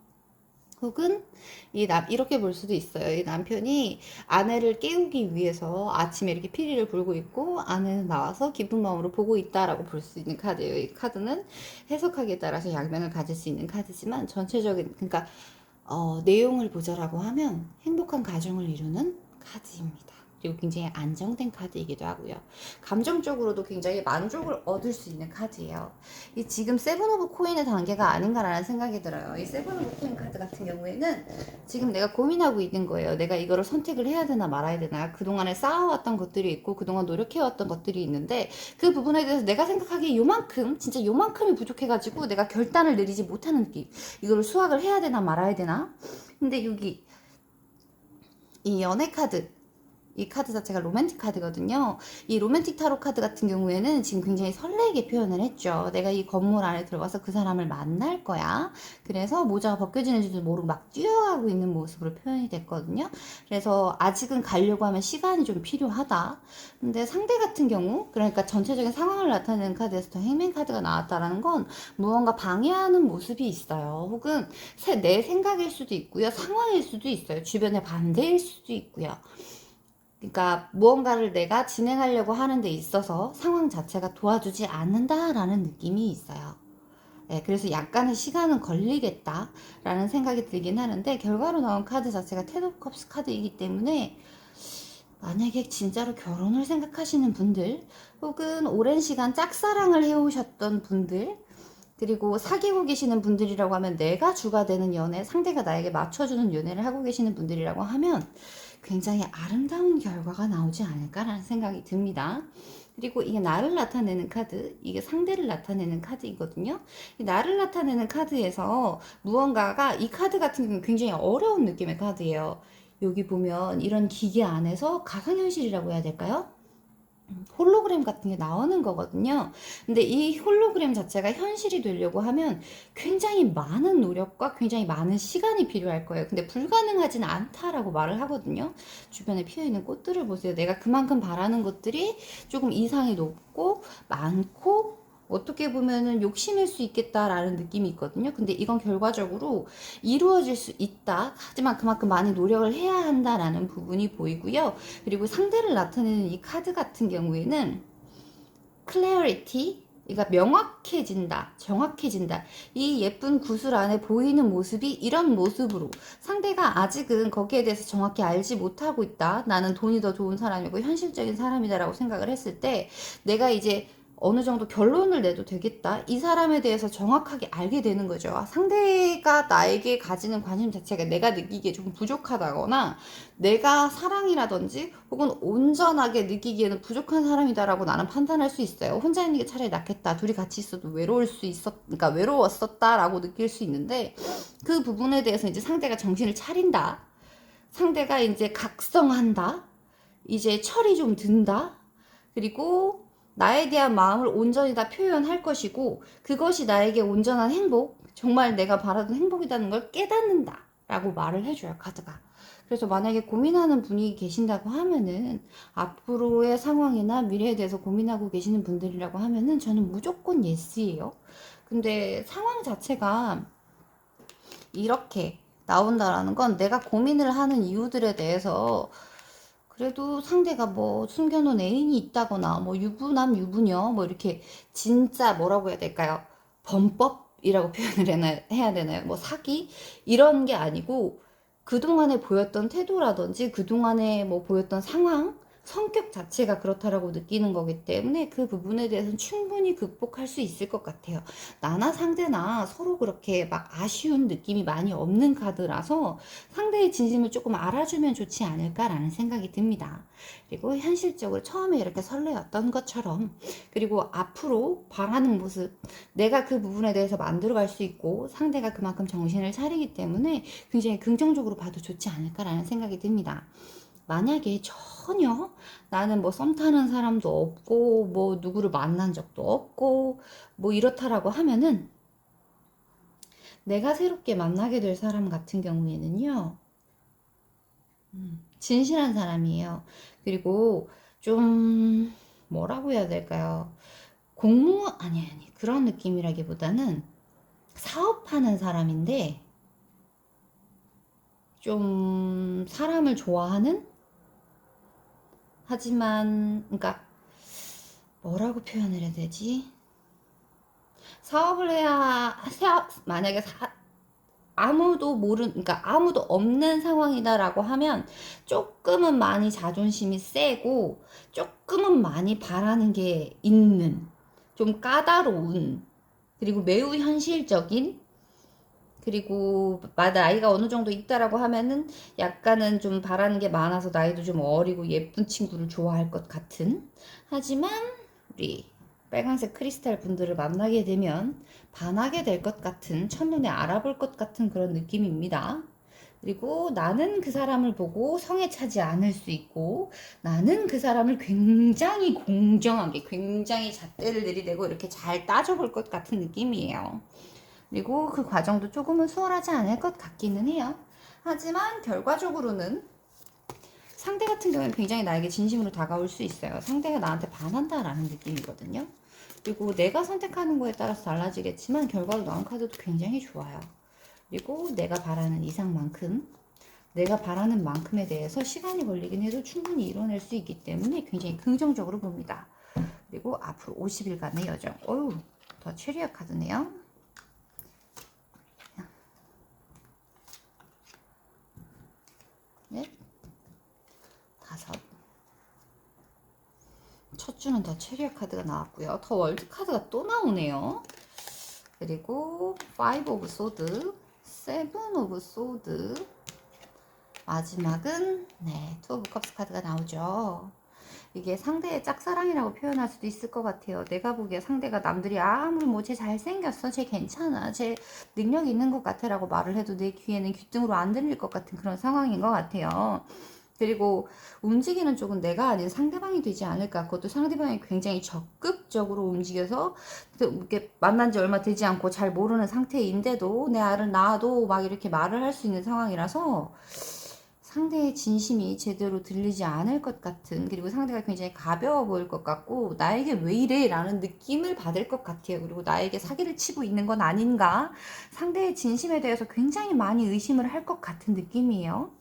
혹은 이렇게 볼 수도 있어요. 이 남편이 아내를 깨우기 위해서 아침에 이렇게 피리를 불고 있고, 아내는 나와서 기쁜 마음으로 보고 있다라고 볼 수 있는 카드예요. 이 카드는 해석하기에 따라서 양면을 가질 수 있는 카드지만, 전체적인, 그러니까 내용을 보자라고 하면 행복한 가정을 이루는 카드입니다. 그리고 굉장히 안정된 카드이기도 하고요. 감정적으로도 굉장히 만족을 얻을 수 있는 카드예요. 이 지금 세븐 오브 코인의 단계가 아닌가라는 생각이 들어요. 이 세븐 오브 코인 카드 같은 경우에는 지금 내가 고민하고 있는 거예요. 내가 이거를 선택을 해야 되나 말아야 되나. 그동안에 쌓아왔던 것들이 있고 그동안 노력해왔던 것들이 있는데, 그 부분에 대해서 내가 생각하기에 요만큼, 진짜 요만큼이 부족해가지고 내가 결단을 내리지 못하는 느낌. 이거를 수확을 해야 되나 말아야 되나. 근데 여기 이 연애 카드, 이 카드 자체가 로맨틱 카드거든요. 이 로맨틱 타로 카드 같은 경우에는 지금 굉장히 설레게 표현을 했죠. 내가 이 건물 안에 들어가서 그 사람을 만날 거야. 그래서 모자가 벗겨지는지도 모르고 막 뛰어가고 있는 모습으로 표현이 됐거든요. 그래서 아직은 가려고 하면 시간이 좀 필요하다. 근데 상대 같은 경우, 그러니까 전체적인 상황을 나타내는 카드에서 더 행맨 카드가 나왔다라는 건 무언가 방해하는 모습이 있어요. 혹은 내 생각일 수도 있고요. 상황일 수도 있어요. 주변의 반대일 수도 있고요. 그러니까 무언가를 내가 진행하려고 하는 데 있어서 상황 자체가 도와주지 않는다라는 느낌이 있어요. 네, 그래서 약간의 시간은 걸리겠다라는 생각이 들긴 하는데, 결과로 나온 카드 자체가 텐 오브 컵스 카드이기 때문에 만약에 진짜로 결혼을 생각하시는 분들, 혹은 오랜 시간 짝사랑을 해오셨던 분들, 그리고 사귀고 계시는 분들이라고 하면, 내가 주가 되는 연애, 상대가 나에게 맞춰주는 연애를 하고 계시는 분들이라고 하면 굉장히 아름다운 결과가 나오지 않을까라는 생각이 듭니다. 그리고 이게 나를 나타내는 카드, 이게 상대를 나타내는 카드이거든요. 이 나를 나타내는 카드에서 무언가가, 이 카드 같은 경우는 굉장히 어려운 느낌의 카드예요. 여기 보면 이런 기계 안에서 가상현실이라고 해야 될까요? 홀로그램 같은 게 나오는 거거든요. 근데 이 홀로그램 자체가 현실이 되려고 하면 굉장히 많은 노력과 굉장히 많은 시간이 필요할 거예요. 근데 불가능하진 않다라고 말을 하거든요. 주변에 피어있는 꽃들을 보세요. 내가 그만큼 바라는 것들이 조금 이상이 높고 많고, 어떻게 보면은 욕심일 수 있겠다라는 느낌이 있거든요. 근데 이건 결과적으로 이루어질 수 있다. 하지만 그만큼 많이 노력을 해야 한다라는 부분이 보이고요. 그리고 상대를 나타내는 이 카드 같은 경우에는 clarity, 그러니까 명확해진다, 정확해진다. 이 예쁜 구슬 안에 보이는 모습이 이런 모습으로, 상대가 아직은 거기에 대해서 정확히 알지 못하고 있다. 나는 돈이 더 좋은 사람이고 현실적인 사람이다라고 생각을 했을 때, 내가 이제 어느 정도 결론을 내도 되겠다. 이 사람에 대해서 정확하게 알게 되는 거죠. 상대가 나에게 가지는 관심 자체가 내가 느끼기에 조금 부족하다거나, 내가 사랑이라든지 혹은 온전하게 느끼기에는 부족한 사람이다라고 나는 판단할 수 있어요. 혼자 있는 게 차라리 낫겠다. 둘이 같이 있어도 그러니까 외로웠었다라고 느낄 수 있는데, 그 부분에 대해서 이제 상대가 정신을 차린다. 상대가 이제 각성한다. 이제 철이 좀 든다. 그리고 나에 대한 마음을 온전히 다 표현할 것이고, 그것이 나에게 온전한 행복, 정말 내가 바라던 행복이라는 걸 깨닫는다 라고 말을 해줘요, 카드가. 그래서 만약에 고민하는 분이 계신다고 하면은, 앞으로의 상황이나 미래에 대해서 고민하고 계시는 분들이라고 하면은 저는 무조건 예스예요. 근데 상황 자체가 이렇게 나온다라는 건, 내가 고민을 하는 이유들에 대해서 그래도 상대가 뭐 숨겨놓은 애인이 있다거나 뭐 유부남 유부녀 뭐 이렇게 진짜 뭐라고 해야 될까요? 범법이라고 표현을 해야 되나요? 뭐 사기 이런 게 아니고, 그동안에 보였던 태도라든지 그동안에 뭐 보였던 상황, 성격 자체가 그렇다라고 느끼는 거기 때문에 그 부분에 대해서는 충분히 극복할 수 있을 것 같아요. 나나 상대나 서로 그렇게 막 아쉬운 느낌이 많이 없는 카드라서 상대의 진심을 조금 알아주면 좋지 않을까라는 생각이 듭니다. 그리고 현실적으로 처음에 이렇게 설레었던 것처럼, 그리고 앞으로 바라는 모습, 내가 그 부분에 대해서 만들어갈 수 있고 상대가 그만큼 정신을 차리기 때문에 굉장히 긍정적으로 봐도 좋지 않을까라는 생각이 듭니다. 만약에 전혀 나는 뭐 썸 타는 사람도 없고 뭐 누구를 만난 적도 없고 뭐 이렇다라고 하면은, 내가 새롭게 만나게 될 사람 같은 경우에는요, 진실한 사람이에요. 그리고 좀 뭐라고 해야 될까요? 공무원 아니 그런 느낌이라기보다는 사업하는 사람인데 좀 사람을 좋아하는, 하지만 그러니까 뭐라고 표현을 해야 되지? 사업을 해야 만약에 아무도 그러니까 아무도 없는 상황이다라고 하면 조금은 많이 자존심이 세고 조금은 많이 바라는 게 있는, 좀 까다로운, 그리고 매우 현실적인, 그리고 나이가 어느 정도 있다라고 하면은 약간은 좀 바라는 게 많아서 나이도 좀 어리고 예쁜 친구를 좋아할 것 같은, 하지만 우리 빨간색 크리스탈 분들을 만나게 되면 반하게 될 것 같은, 첫눈에 알아볼 것 같은 그런 느낌입니다. 그리고 나는 그 사람을 보고 성에 차지 않을 수 있고, 나는 그 사람을 굉장히 공정하게, 굉장히 잣대를 들이대고 이렇게 잘 따져볼 것 같은 느낌이에요. 그리고 그 과정도 조금은 수월하지 않을 것 같기는 해요. 하지만 결과적으로는 상대 같은 경우는 굉장히 나에게 진심으로 다가올 수 있어요. 상대가 나한테 반한다라는 느낌이거든요. 그리고 내가 선택하는 거에 따라서 달라지겠지만 결과로 나온 카드도 굉장히 좋아요. 그리고 내가 바라는 이상만큼, 내가 바라는 만큼에 대해서 시간이 걸리긴 해도 충분히 이뤄낼 수 있기 때문에 굉장히 긍정적으로 봅니다. 그리고 앞으로 50일간의 여정. 어휴, 더 체리아 카드네요. 넷, 다섯. 첫 주는 더 체리아 카드가 나왔고요. 더 월드 카드가 또 나오네요. 그리고 5 오브 소드, 7 오브 소드, 마지막은 2 오브 컵스 카드가 나오죠. 이게 상대의 짝사랑이라고 표현할 수도 있을 것 같아요. 내가 보기에 상대가 남들이 아무리 뭐 쟤 잘생겼어, 쟤 괜찮아, 쟤 능력 있는 것 같아 라고 말을 해도 내 귀에는 귀등으로 안 들릴 것 같은 그런 상황인 것 같아요. 그리고 움직이는 쪽은 내가 아닌 상대방이 되지 않을까. 그것도 상대방이 굉장히 적극적으로 움직여서 이렇게 만난 지 얼마 되지 않고 잘 모르는 상태인데도 내 알을 낳아도 막 이렇게 말을 할 수 있는 상황이라서 상대의 진심이 제대로 들리지 않을 것 같은, 그리고 상대가 굉장히 가벼워 보일 것 같고 나에게 왜 이래 라는 느낌을 받을 것 같아요. 그리고 나에게 사기를 치고 있는 건 아닌가, 상대의 진심에 대해서 굉장히 많이 의심을 할 것 같은 느낌이에요.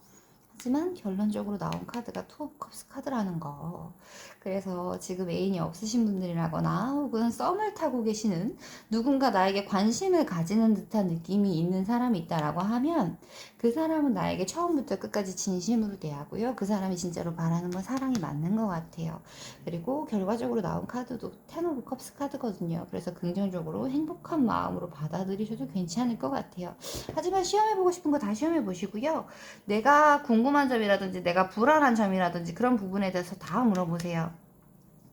하지만 결론적으로 나온 카드가 투 오브 컵스 카드라는 거. 그래서 지금 애인이 없으신 분들이라거나 혹은 썸을 타고 계시는, 누군가 나에게 관심을 가지는 듯한 느낌이 있는 사람이 있다라고 하면 그 사람은 나에게 처음부터 끝까지 진심으로 대하고요. 그 사람이 진짜로 바라는 건 사랑이 맞는 것 같아요. 그리고 결과적으로 나온 카드도 10 오브 컵스 카드거든요. 그래서 긍정적으로 행복한 마음으로 받아들이셔도 괜찮을 것 같아요. 하지만 시험해보고 싶은 거 다 시험해보시고요. 내가 궁금한 점이라든지 내가 불안한 점이라든지 그런 부분에 대해서 다 물어보세요.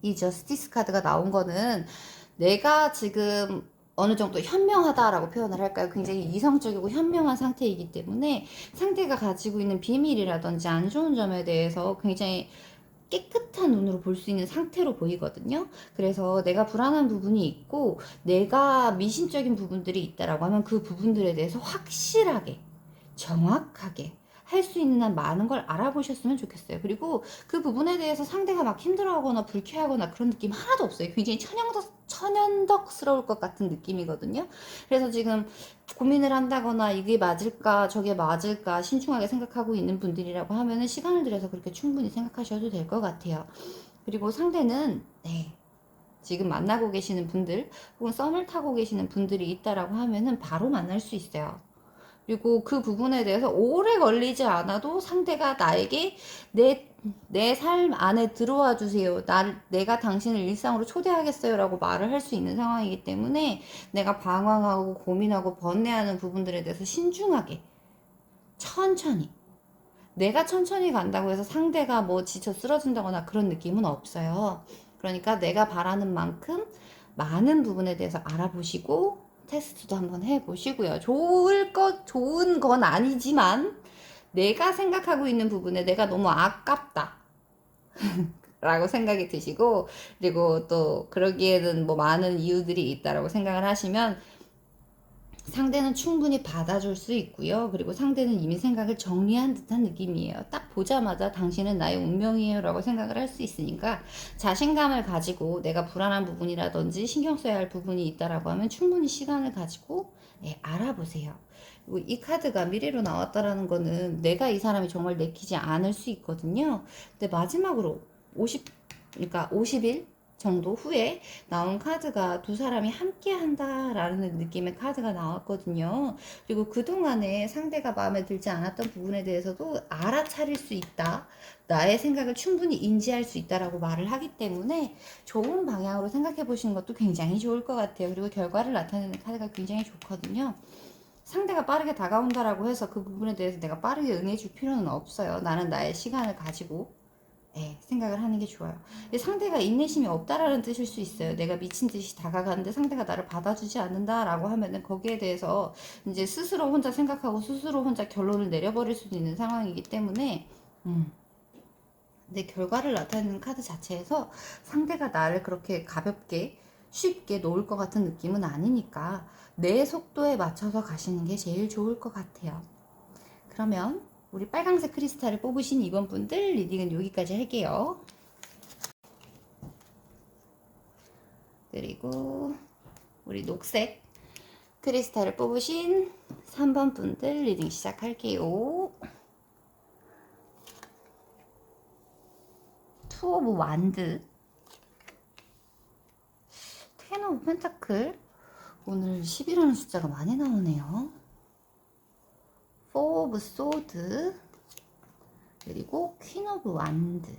이 저스티스 카드가 나온 거는 내가 지금 어느 정도 현명하다라고 표현을 할까요? 굉장히 이성적이고 현명한 상태이기 때문에 상대가 가지고 있는 비밀이라든지 안 좋은 점에 대해서 굉장히 깨끗한 눈으로 볼 수 있는 상태로 보이거든요. 그래서 내가 불안한 부분이 있고 내가 미심적인 부분들이 있다라고 하면 그 부분들에 대해서 확실하게, 정확하게 할 수 있는 한 많은 걸 알아보셨으면 좋겠어요. 그리고 그 부분에 대해서 상대가 막 힘들어하거나 불쾌하거나 그런 느낌 하나도 없어요. 굉장히 천연덕스러울 것 같은 느낌이거든요. 그래서 지금 고민을 한다거나 이게 맞을까 저게 맞을까 신중하게 생각하고 있는 분들이라고 하면은 시간을 들여서 그렇게 충분히 생각하셔도 될 것 같아요. 그리고 상대는 지금 만나고 계시는 분들 혹은 썸을 타고 계시는 분들이 있다라고 하면은 바로 만날 수 있어요. 그리고 그 부분에 대해서 오래 걸리지 않아도 상대가 나에게 내 내 삶 안에 들어와 주세요. 내가 당신을 일상으로 초대하겠어요. 라고 말을 할 수 있는 상황이기 때문에 내가 방황하고 고민하고 번뇌하는 부분들에 대해서 신중하게, 천천히. 내가 천천히 간다고 해서 상대가 뭐 지쳐 쓰러진다거나 그런 느낌은 없어요. 그러니까 내가 바라는 만큼 많은 부분에 대해서 알아보시고 테스트도 한번 해보시고요. 좋은 건 아니지만 내가 생각하고 있는 부분에 내가 너무 아깝다. 라고 생각이 드시고, 그리고 또 그러기에는 뭐 많은 이유들이 있다라고 생각을 하시면 상대는 충분히 받아줄 수 있고요. 그리고 상대는 이미 생각을 정리한 듯한 느낌이에요. 딱 보자마자 당신은 나의 운명이에요 라고 생각을 할 수 있으니까 자신감을 가지고 내가 불안한 부분이라든지 신경 써야 할 부분이 있다라고 하면 충분히 시간을 가지고 알아보세요. 그리고 이 카드가 미래로 나왔다라는 거는 내가 이 사람이 정말 내키지 않을 수 있거든요. 근데 마지막으로 그러니까 50일 정도 후에 나온 카드가 두 사람이 함께 한다라는 느낌의 카드가 나왔거든요. 그리고 그동안에 상대가 마음에 들지 않았던 부분에 대해서도 알아차릴 수 있다. 나의 생각을 충분히 인지할 수 있다라고 말을 하기 때문에 좋은 방향으로 생각해 보시는 것도 굉장히 좋을 것 같아요. 그리고 결과를 나타내는 카드가 굉장히 좋거든요. 상대가 빠르게 다가온다라고 해서 그 부분에 대해서 내가 빠르게 응해줄 필요는 없어요. 나는 나의 시간을 가지고 생각을 하는 게 좋아요. 상대가 인내심이 없다라는 뜻일 수 있어요. 내가 미친 듯이 다가가는데 상대가 나를 받아주지 않는다라고 하면은 거기에 대해서 이제 스스로 혼자 생각하고 스스로 혼자 결론을 내려버릴 수도 있는 상황이기 때문에, 근데 결과를 나타내는 카드 자체에서 상대가 나를 그렇게 가볍게 쉽게 놓을 것 같은 느낌은 아니니까 내 속도에 맞춰서 가시는 게 제일 좋을 것 같아요. 그러면 우리 빨강색 크리스탈을 뽑으신 이번 분들 리딩은 여기까지 할게요. 그리고 우리 녹색 크리스탈을 뽑으신 3번 분들 리딩 시작할게요. 투 오브 완드, 텐 오브 펜타클, 오늘 10이라는 숫자가 많이 나오네요. 4 오브 소드, 그리고 퀸 오브 완드.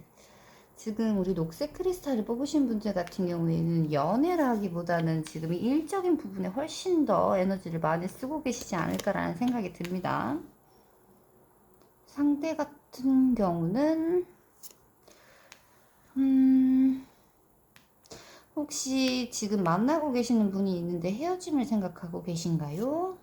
지금 우리 녹색 크리스탈을 뽑으신 분들 같은 경우에는 연애라기보다는 지금 일적인 부분에 훨씬 더 에너지를 많이 쓰고 계시지 않을까라는 생각이 듭니다. 상대 같은 경우는 혹시 지금 만나고 계시는 분이 있는데 헤어짐을 생각하고 계신가요?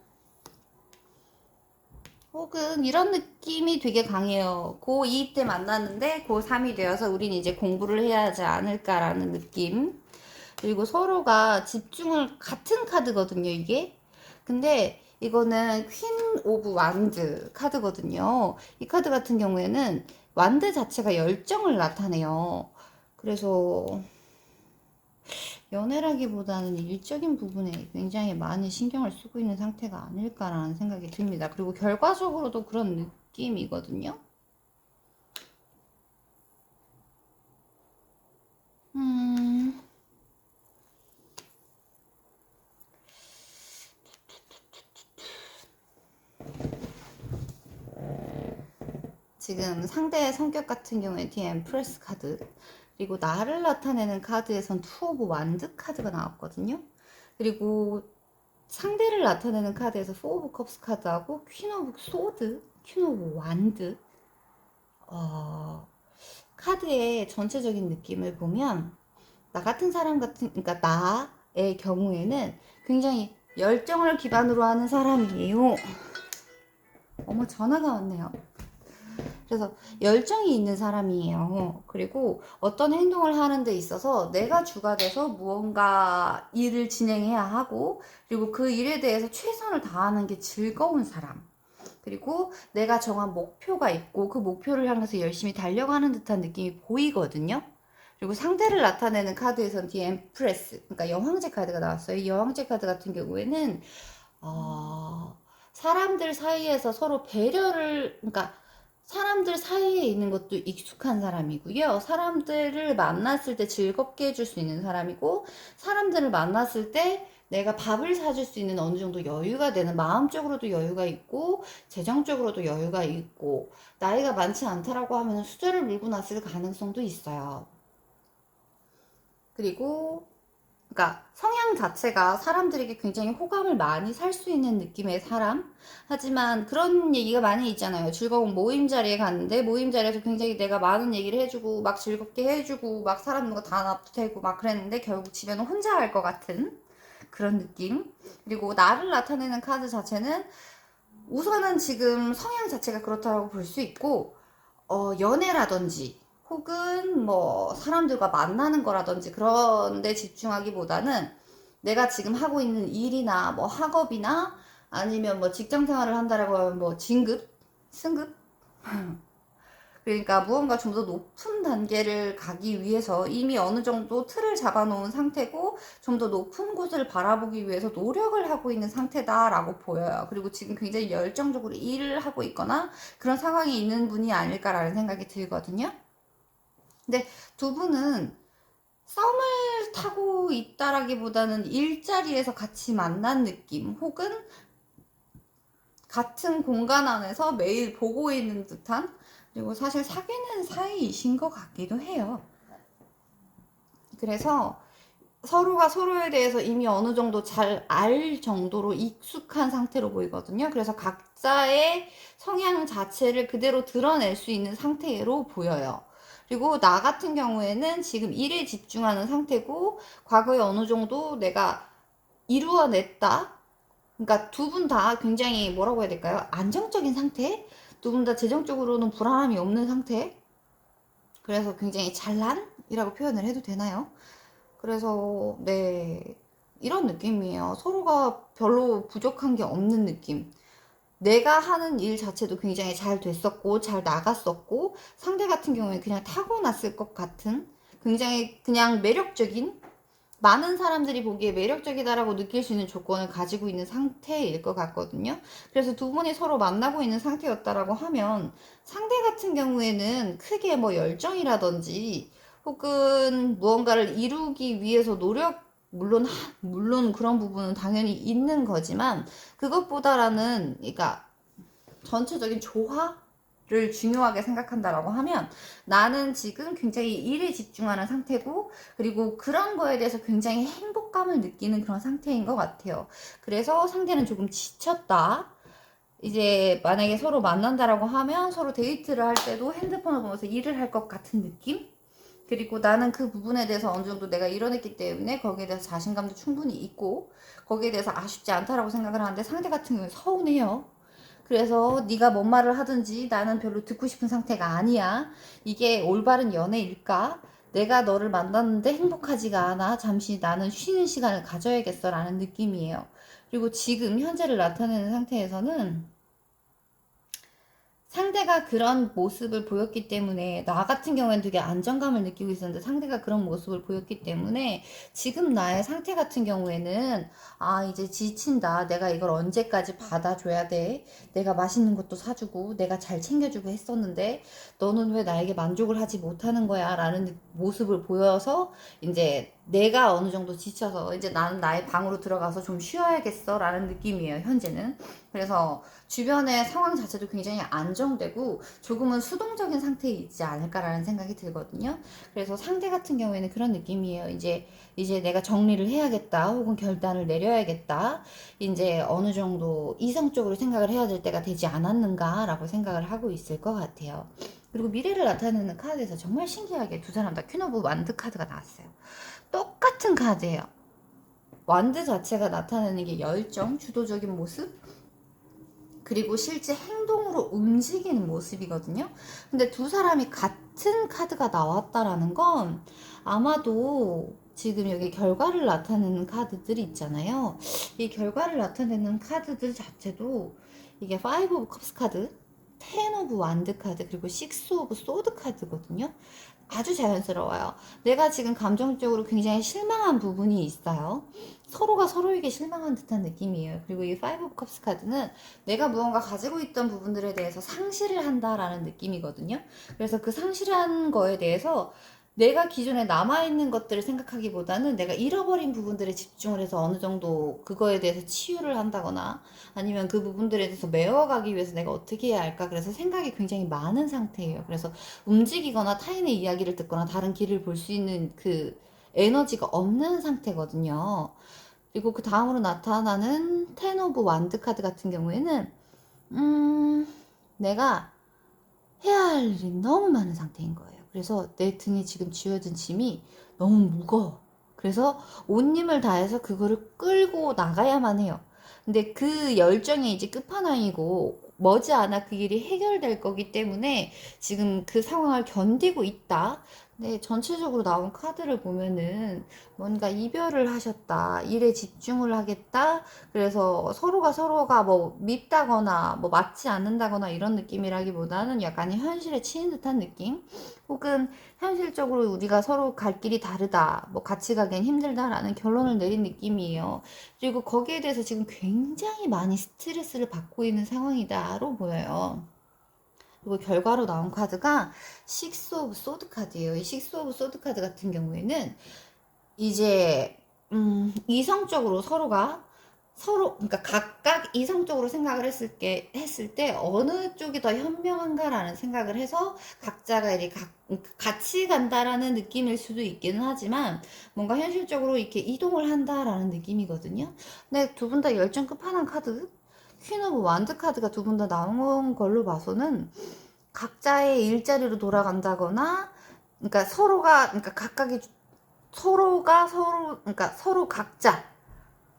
혹은 이런 느낌이 되게 강해요. 고2 때 만났는데 고3이 되어서 우린 이제 공부를 해야 하지 않을까라는 느낌. 그리고 서로가 집중을, 같은 카드거든요, 이게. 근데 이거는 퀸 오브 완드 카드거든요. 이 카드 같은 경우에는 완드 자체가 열정을 나타내요. 그래서 연애라기보다는 일적인 부분에 굉장히 많이 신경을 쓰고 있는 상태가 아닐까라는 생각이 듭니다. 그리고 결과적으로도 그런 느낌이거든요. 지금 상대의 성격 같은 경우에 The Empress 카드, 그리고 나를 나타내는 카드에선 투 오브 완드 카드가 나왔거든요. 그리고 상대를 나타내는 카드에서 4 오브 컵스 카드하고 퀸 오브 소드, 퀸 오브 완드, 카드의 전체적인 느낌을 보면 나 같은 사람 그러니까 나의 경우에는 굉장히 열정을 기반으로 하는 사람이에요. 어머, 전화가 왔네요. 그래서 열정이 있는 사람이에요. 그리고 어떤 행동을 하는 데 있어서 내가 주가 돼서 무언가 일을 진행해야 하고, 그리고 그 일에 대해서 최선을 다하는 게 즐거운 사람. 그리고 내가 정한 목표가 있고 그 목표를 향해서 열심히 달려가는 듯한 느낌이 보이거든요. 그리고 상대를 나타내는 카드에선 The Empress, 그러니까 여왕제 카드가 나왔어요. 이 여왕제 카드 같은 경우에는 사람들 사이에서 서로 배려를, 그러니까 사람들 사이에 있는 것도 익숙한 사람이고요. 사람들을 만났을 때 즐겁게 해줄 수 있는 사람이고, 사람들을 만났을 때 내가 밥을 사줄 수 있는 어느 정도 여유가 되는, 마음적으로도 여유가 있고 재정적으로도 여유가 있고 나이가 많지 않다라고 하면 수저를 물고 났을 가능성도 있어요. 그리고 그러니까 성향 자체가 사람들에게 굉장히 호감을 많이 살 수 있는 느낌의 사람. 하지만 그런 얘기가 많이 있잖아요. 즐거운 모임 자리에 갔는데 모임 자리에서 굉장히 내가 많은 얘기를 해주고 막 즐겁게 해주고 막 사람 있는 거 다 납득되고 막 그랬는데 결국 집에는 혼자 갈 것 같은 그런 느낌. 그리고 나를 나타내는 카드 자체는 우선은 지금 성향 자체가 그렇다고 볼 수 있고 연애라든지 혹은 뭐 사람들과 만나는 거라든지 그런 데 집중하기보다는 내가 지금 하고 있는 일이나 뭐 학업이나 아니면 뭐 직장 생활을 한다라고 하면 뭐 진급, 승급, 그러니까 무언가 좀 더 높은 단계를 가기 위해서 이미 어느 정도 틀을 잡아놓은 상태고 좀 더 높은 곳을 바라보기 위해서 노력을 하고 있는 상태다라고 보여요. 그리고 지금 굉장히 열정적으로 일을 하고 있거나 그런 상황에 있는 분이 아닐까라는 생각이 들거든요. 근데 두 분은 썸을 타고 있다라기보다는 일자리에서 같이 만난 느낌 혹은 같은 공간 안에서 매일 보고 있는 듯한, 그리고 사실 사귀는 사이이신 것 같기도 해요. 그래서 서로가 서로에 대해서 이미 어느 정도 잘 알 정도로 익숙한 상태로 보이거든요. 그래서 각자의 성향 자체를 그대로 드러낼 수 있는 상태로 보여요. 그리고 나 같은 경우에는 지금 일에 집중하는 상태고, 과거에 어느 정도 내가 이루어냈다. 그러니까 두 분 다 굉장히 뭐라고 해야 될까요? 안정적인 상태? 두 분 다 재정적으로는 불안함이 없는 상태? 그래서 굉장히 잘난이라고 표현을 해도 되나요? 그래서 네, 이런 느낌이에요. 서로가 별로 부족한 게 없는 느낌. 내가 하는 일 자체도 굉장히 잘 됐었고 잘 나갔었고 상대 같은 경우에 그냥 타고났을 것 같은 굉장히 그냥 매력적인, 많은 사람들이 보기에 매력적이다라고 느낄 수 있는 조건을 가지고 있는 상태일 것 같거든요. 그래서 두 분이 서로 만나고 있는 상태였다라고 하면 상대 같은 경우에는 크게 뭐 열정이라든지 혹은 무언가를 이루기 위해서 노력, 물론 그런 부분은 당연히 있는 거지만 그것보다라는, 그러니까 전체적인 조화를 중요하게 생각한다라고 하면 나는 지금 굉장히 일에 집중하는 상태고 그리고 그런 거에 대해서 굉장히 행복감을 느끼는 그런 상태인 것 같아요. 그래서 상대는 조금 지쳤다. 이제 만약에 서로 만난다라고 하면 서로 데이트를 할 때도 핸드폰을 보면서 일을 할 것 같은 느낌? 그리고 나는 그 부분에 대해서 어느 정도 내가 이뤄냈기 때문에 거기에 대해서 자신감도 충분히 있고 거기에 대해서 아쉽지 않다라고 생각을 하는데 상대 같은 경우는 서운해요. 그래서 네가 뭔 말을 하든지 나는 별로 듣고 싶은 상태가 아니야. 이게 올바른 연애일까? 내가 너를 만났는데 행복하지가 않아. 잠시 나는 쉬는 시간을 가져야겠어라는 느낌이에요. 그리고 지금 현재를 나타내는 상태에서는 상대가 그런 모습을 보였기 때문에 나 같은 경우에는 되게 안정감을 느끼고 있었는데 상대가 그런 모습을 보였기 때문에 지금 나의 상태 같은 경우에는 아 이제 지친다. 내가 이걸 언제까지 받아줘야 돼. 내가 맛있는 것도 사주고 내가 잘 챙겨주고 했었는데 너는 왜 나에게 만족을 하지 못하는 거야 라는 모습을 보여서 이제 내가 어느 정도 지쳐서 이제 나는 나의 방으로 들어가서 좀 쉬어야겠어 라는 느낌이에요 현재는. 그래서 주변의 상황 자체도 굉장히 안정되고 조금은 수동적인 상태에 있지 않을까라는 생각이 들거든요. 그래서 상대 같은 경우에는 그런 느낌이에요. 이제 내가 정리를 해야겠다, 혹은 결단을 내려야겠다. 이제 어느 정도 이성적으로 생각을 해야 될 때가 되지 않았는가라고 생각을 하고 있을 것 같아요. 그리고 미래를 나타내는 카드에서 정말 신기하게 두 사람 다 퀸 오브 완드 카드가 나왔어요. 똑같은 카드예요. 완드 자체가 나타내는 게 열정, 주도적인 모습, 그리고 실제 행동으로 움직이는 모습이거든요. 근데 두 사람이 같은 카드가 나왔다라는 건 아마도 지금 여기 결과를 나타내는 카드들이 있잖아요. 이 결과를 나타내는 카드들 자체도 이게 5 오브 컵스 카드, 10 오브 완드 카드, 그리고 6 오브 소드 카드거든요. 아주 자연스러워요. 내가 지금 감정적으로 굉장히 실망한 부분이 있어요. 서로가 서로에게 실망한 듯한 느낌이에요. 그리고 이 5 오브 컵스 카드는 내가 무언가 가지고 있던 부분들에 대해서 상실을 한다라는 느낌이거든요. 그래서 그 상실한 거에 대해서 내가 기존에 남아있는 것들을 생각하기보다는 내가 잃어버린 부분들에 집중을 해서 어느 정도 그거에 대해서 치유를 한다거나 아니면 그 부분들에 대해서 메워가기 위해서 내가 어떻게 해야 할까 그래서 생각이 굉장히 많은 상태예요. 그래서 움직이거나 타인의 이야기를 듣거나 다른 길을 볼 수 있는 그 에너지가 없는 상태거든요. 그리고 그 다음으로 나타나는 텐 오브 완드 카드 같은 경우에는 내가 해야 할 일이 너무 많은 상태인 거예요. 그래서 내 등에 지금 쥐어진 짐이 너무 무거워. 그래서 온 힘을 다해서 그거를 끌고 나가야만 해요. 근데 그 열정이 이제 끝판왕이고 머지않아 그 일이 해결될 거기 때문에 지금 그 상황을 견디고 있다. 근데 전체적으로 나온 카드를 보면은 뭔가 이별을 하셨다. 일에 집중을 하겠다. 그래서 서로가 뭐 밉다거나 뭐 맞지 않는다거나 이런 느낌이라기보다는 약간 현실에 치인 듯한 느낌? 혹은 현실적으로 우리가 서로 갈 길이 다르다. 뭐 같이 가기엔 힘들다라는 결론을 내린 느낌이에요. 그리고 거기에 대해서 지금 굉장히 많이 스트레스를 받고 있는 상황이다로 보여요. 그리고 결과로 나온 카드가 식스 오브 소드 카드예요. 이 식스 오브 소드 카드 같은 경우에는 이제 이성적으로 그러니까 각각 이성적으로 생각을 했을 때 어느 쪽이 더 현명한가라는 생각을 해서 각자가 이렇게 같이 간다라는 느낌일 수도 있기는 하지만 뭔가 현실적으로 이렇게 이동을 한다라는 느낌이거든요. 근데 두 분 다 열정 끝판왕 카드, 퀸 오브 완드 카드가 두 분 다 나온 걸로 봐서는 각자의 일자리로 돌아간다거나 그러니까 그러니까 그러니까 서로 각자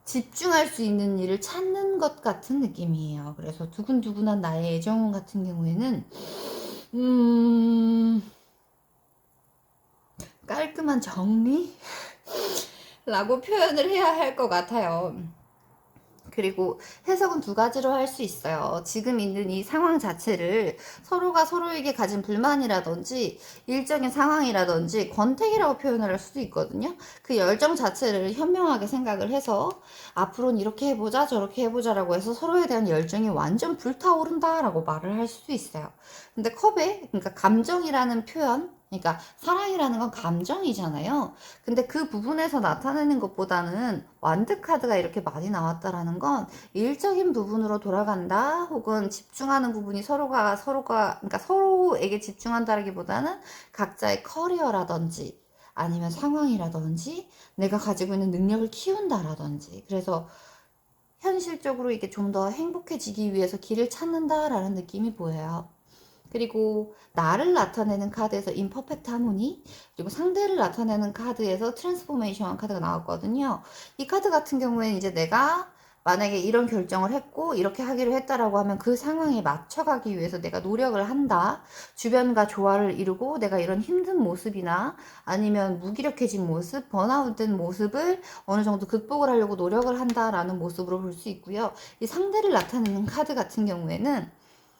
집중할 수 있는 일을 찾는 것 같은 느낌이에요. 그래서 두근두근한 나의 애정 같은 경우에는, 깔끔한 정리? 라고 표현을 해야 할 것 같아요. 그리고 해석은 두 가지로 할 수 있어요. 지금 있는 이 상황 자체를 서로가 서로에게 가진 불만이라든지 일적인 상황이라든지 권태기라고 표현을 할 수도 있거든요. 그 열정 자체를 현명하게 생각을 해서 앞으로는 이렇게 해보자 저렇게 해보자라고 해서 서로에 대한 열정이 완전 불타오른다라고 말을 할 수도 있어요. 근데 그러니까 감정이라는 표현, 그러니까 사랑이라는 건 감정이잖아요. 근데 그 부분에서 나타내는 것보다는 완드 카드가 이렇게 많이 나왔다라는 건 일적인 부분으로 돌아간다 혹은 집중하는 부분이 그러니까 서로에게 집중한다라기보다는 각자의 커리어라든지 아니면 상황이라든지 내가 가지고 있는 능력을 키운다라든지 그래서 현실적으로 이게 좀 더 행복해지기 위해서 길을 찾는다라는 느낌이 보여요. 그리고 나를 나타내는 카드에서 임퍼펙트 하모니 그리고 상대를 나타내는 카드에서 트랜스포메이션 카드가 나왔거든요. 이 카드 같은 경우에는 이제 내가 만약에 이런 결정을 했고 이렇게 하기로 했다라고 하면 그 상황에 맞춰가기 위해서 내가 노력을 한다. 주변과 조화를 이루고 내가 이런 힘든 모습이나 아니면 무기력해진 모습, 번아웃된 모습을 어느 정도 극복을 하려고 노력을 한다라는 모습으로 볼 수 있고요. 이 상대를 나타내는 카드 같은 경우에는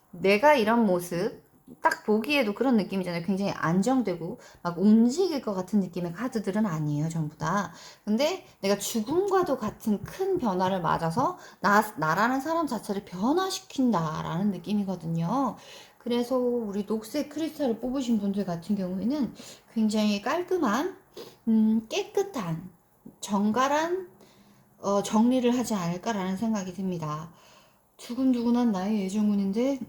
내가 이런 모습 딱 보기에도 그런 느낌이잖아요. 굉장히 안정되고 막 움직일 것 같은 느낌의 카드들은 아니에요, 전부 다. 근데 내가 죽음과도 같은 큰 변화를 맞아서 나라는 사람 자체를 변화시킨다라는 느낌이거든요. 그래서 우리 녹색 크리스탈을 뽑으신 분들 같은 경우에는 굉장히 깔끔한, 깨끗한, 정갈한 정리를 하지 않을까라는 생각이 듭니다. 두근두근한 나의 애정운인데,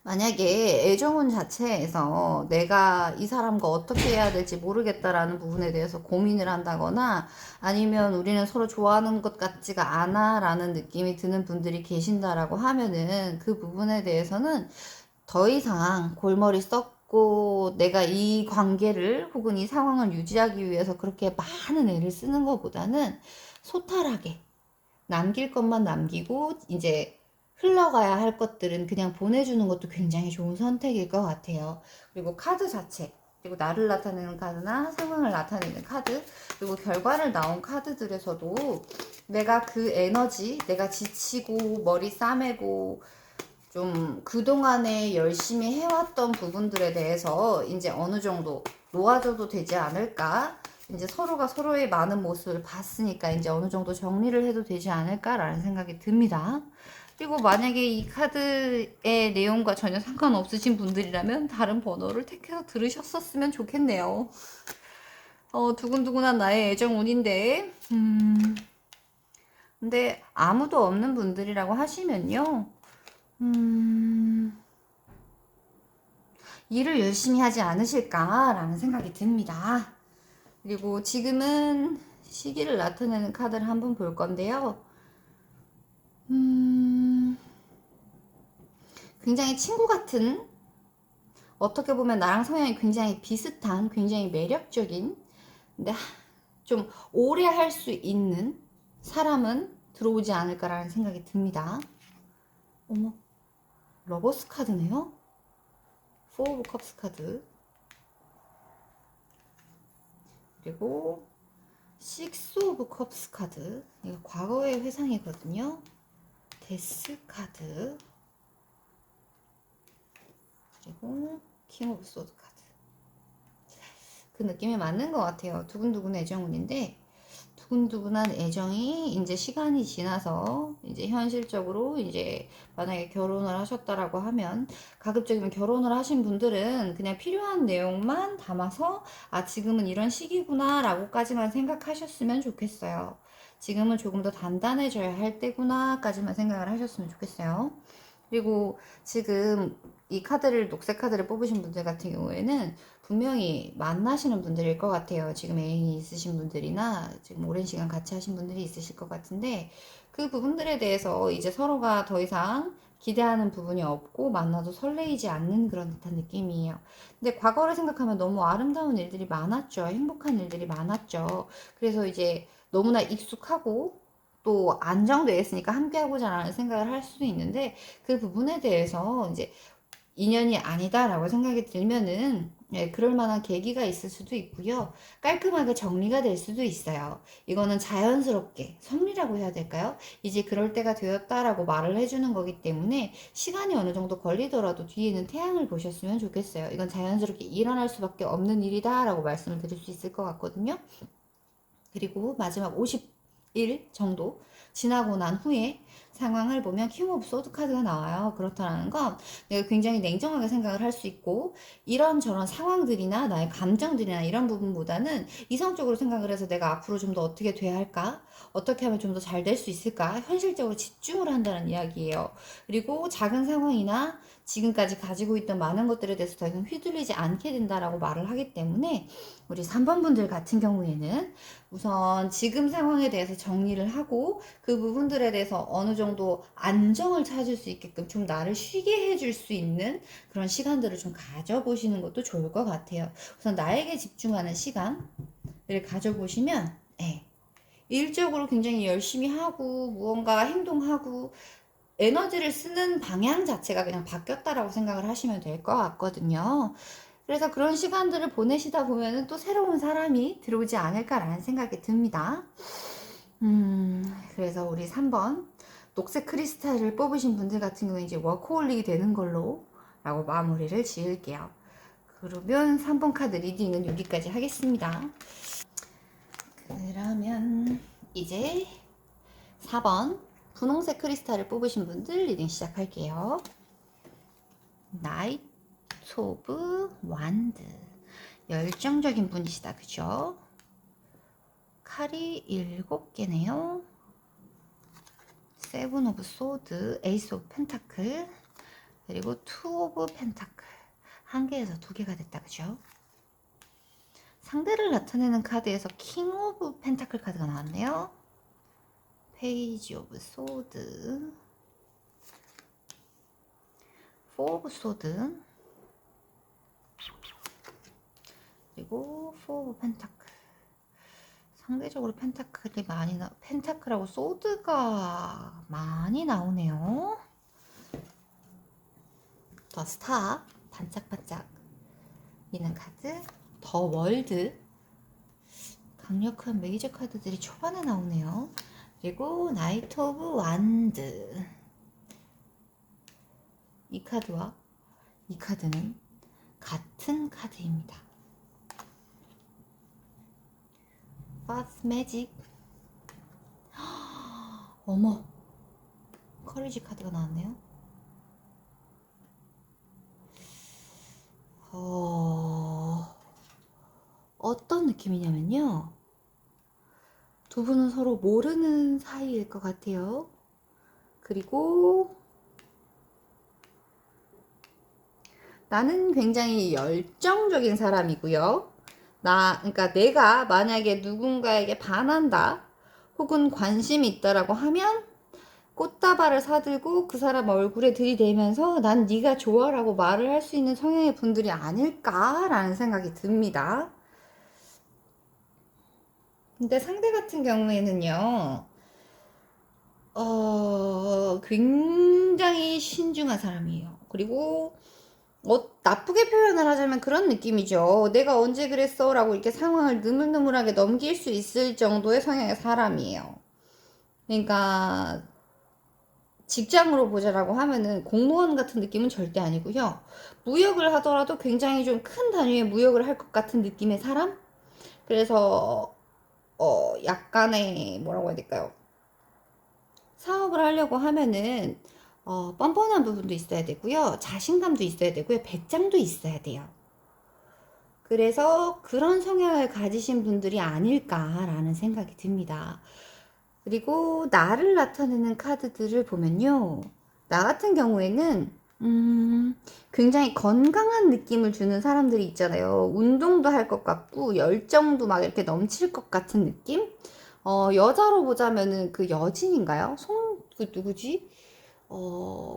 만약에 애정운 자체에서 내가 이 사람과 어떻게 해야 될지 모르겠다라는 부분에 대해서 고민을 한다거나 아니면 우리는 서로 좋아하는 것 같지가 않아 라는 느낌이 드는 분들이 계신다라고 하면은 그 부분에 대해서는 더 이상 골머리 썩고 내가 이 관계를 혹은 이 상황을 유지하기 위해서 그렇게 많은 애를 쓰는 것보다는 소탈하게 남길 것만 남기고 이제 흘러가야 할 것들은 그냥 보내주는 것도 굉장히 좋은 선택일 것 같아요. 그리고 카드 자체, 그리고 나를 나타내는 카드나 상황을 나타내는 카드, 그리고 결과를 나온 카드들에서도 내가 그 에너지, 내가 지치고 머리 싸매고 좀 그동안에 열심히 해왔던 부분들에 대해서 이제 어느 정도 놓아줘도 되지 않을까? 이제 서로가 서로의 많은 모습을 봤으니까 이제 어느 정도 정리를 해도 되지 않을까라는 생각이 듭니다. 그리고 만약에 이 카드의 내용과 전혀 상관없으신 분들이라면 다른 번호를 택해서 들으셨었으면 좋겠네요. 두근두근한 나의 애정운인데, 근데 아무도 없는 분들이라고 하시면요, 일을 열심히 하지 않으실까라는 생각이 듭니다. 그리고 지금은 시기를 나타내는 카드를 한번 볼 건데요. 굉장히 친구 같은, 어떻게 보면 나랑 성향이 굉장히 비슷한, 굉장히 매력적인, 근데 좀 오래 할 수 있는 사람은 들어오지 않을까라는 생각이 듭니다. 어머, 러버스 카드네요? 포 오브 컵스 카드. 그리고 식스 오브 컵스 카드. 이거 과거의 회상이거든요. 데스 카드. 그리고 킹 오브 소드 카드. 그 느낌이 맞는 것 같아요. 두근두근 애정운인데, 두근두근한 애정이 이제 시간이 지나서 이제 현실적으로 이제 만약에 결혼을 하셨다라고 하면, 가급적이면 결혼을 하신 분들은 그냥 필요한 내용만 담아서 아 지금은 이런 시기구나 라고까지만 생각하셨으면 좋겠어요. 지금은 조금 더 단단해져야 할 때구나 까지만 생각을 하셨으면 좋겠어요. 그리고 지금 이 카드를, 녹색 카드를 뽑으신 분들 같은 경우에는 분명히 만나시는 분들일 것 같아요. 지금 애인이 있으신 분들이나 지금 오랜 시간 같이 하신 분들이 있으실 것 같은데, 그 부분들에 대해서 이제 서로가 더 이상 기대하는 부분이 없고 만나도 설레이지 않는 그런 듯한 느낌이에요. 근데 과거를 생각하면 너무 아름다운 일들이 많았죠. 행복한 일들이 많았죠. 그래서 이제 너무나 익숙하고 또 안정되어 있으니까 함께하고자 하는 생각을 할 수도 있는데, 그 부분에 대해서 이제 인연이 아니다라고 생각이 들면은 그럴 만한 계기가 있을 수도 있고요. 깔끔하게 정리가 될 수도 있어요. 이거는 자연스럽게 성리라고 해야 될까요? 이제 그럴 때가 되었다라고 말을 해주는 거기 때문에 시간이 어느 정도 걸리더라도 뒤에는 태양을 보셨으면 좋겠어요. 이건 자연스럽게 일어날 수밖에 없는 일이다라고 말씀을 드릴 수 있을 것 같거든요. 그리고 마지막 50일 정도 지나고 난 후에 상황을 보면 킹 오브 소드 카드가 나와요. 그렇다는 건 내가 굉장히 냉정하게 생각을 할 수 있고, 이런저런 상황들이나 나의 감정들이나 이런 부분보다는 이성적으로 생각을 해서 내가 앞으로 좀 더 어떻게 돼야 할까? 어떻게 하면 좀 더 잘 될 수 있을까? 현실적으로 집중을 한다는 이야기예요. 그리고 작은 상황이나 지금까지 가지고 있던 많은 것들에 대해서 더 이상 휘둘리지 않게 된다라고 말을 하기 때문에, 우리 3번 분들 같은 경우에는 우선 지금 상황에 대해서 정리를 하고 그 부분들에 대해서 어느 정도 안정을 찾을 수 있게끔 좀 나를 쉬게 해줄 수 있는 그런 시간들을 좀 가져보시는 것도 좋을 것 같아요. 우선 나에게 집중하는 시간을 가져보시면, 일적으로 굉장히 열심히 하고 무언가 행동하고 에너지를 쓰는 방향 자체가 그냥 바뀌었다라고 생각을 하시면 될 것 같거든요. 그래서 그런 시간들을 보내시다 보면은 또 새로운 사람이 들어오지 않을까라는 생각이 듭니다. 그래서 우리 3번 녹색 크리스탈을 뽑으신 분들 같은 경우에 이제 워크홀릭이 되는 걸로 라고 마무리를 지을게요. 그러면 3번 카드 리딩은 여기까지 하겠습니다. 그러면 이제 4번 분홍색 크리스탈을 뽑으신 분들 리딩 시작할게요. 나이트 오브 완드. 열정적인 분이시다, 그죠? 칼이 7개네요. 세븐 오브 소드, 에이스 오브 펜타클, 그리고 투 오브 펜타클. 한 개에서 2개가 됐다, 그죠? 상대를 나타내는 카드에서 킹 오브 펜타클 카드가 나왔네요. 페이지 오브 소드, 포 오브 소드, 그리고 포 오브 펜타클. 상대적으로 펜타클이 펜타클하고 소드가 많이 나오네요. 더 스타, 반짝반짝 있는 카드, 더 월드, 강력한 메이저 카드들이 초반에 나오네요. 그리고 나이트 오브 완드. 이 카드와 이 카드는 같은 카드입니다. 파스 매직. 어머, 커리지 카드가 나왔네요. 어떤 느낌이냐면요. 두 분은 서로 모르는 사이일 것 같아요. 그리고 나는 굉장히 열정적인 사람이고요. 그러니까 내가 만약에 누군가에게 반한다, 혹은 관심이 있다라고 하면 꽃다발을 사들고 그 사람 얼굴에 들이대면서 난 네가 좋아라고 말을 할 수 있는 성향의 분들이 아닐까라는 생각이 듭니다. 근데 상대 같은 경우에는요, 굉장히 신중한 사람이에요. 그리고 나쁘게 표현을 하자면 그런 느낌이죠. 내가 언제 그랬어? 라고 이렇게 상황을 느물느물하게 넘길 수 있을 정도의 성향의 사람이에요. 그러니까 직장으로 보자라고 하면은 공무원 같은 느낌은 절대 아니고요. 무역을 하더라도 굉장히 좀 큰 단위의 무역을 할 것 같은 느낌의 사람? 그래서 약간의 뭐라고 해야 될까요? 사업을 하려고 하면은 뻔뻔한 부분도 있어야 되고요. 자신감도 있어야 되고요. 배짱도 있어야 돼요. 그래서 그런 성향을 가지신 분들이 아닐까라는 생각이 듭니다. 그리고 나를 나타내는 카드들을 보면요. 나 같은 경우에는 굉장히 건강한 느낌을 주는 사람들이 있잖아요. 운동도 할 것 같고 열정도 막 이렇게 넘칠 것 같은 느낌? 여자로 보자면은 그 여진인가요? 그 누구지?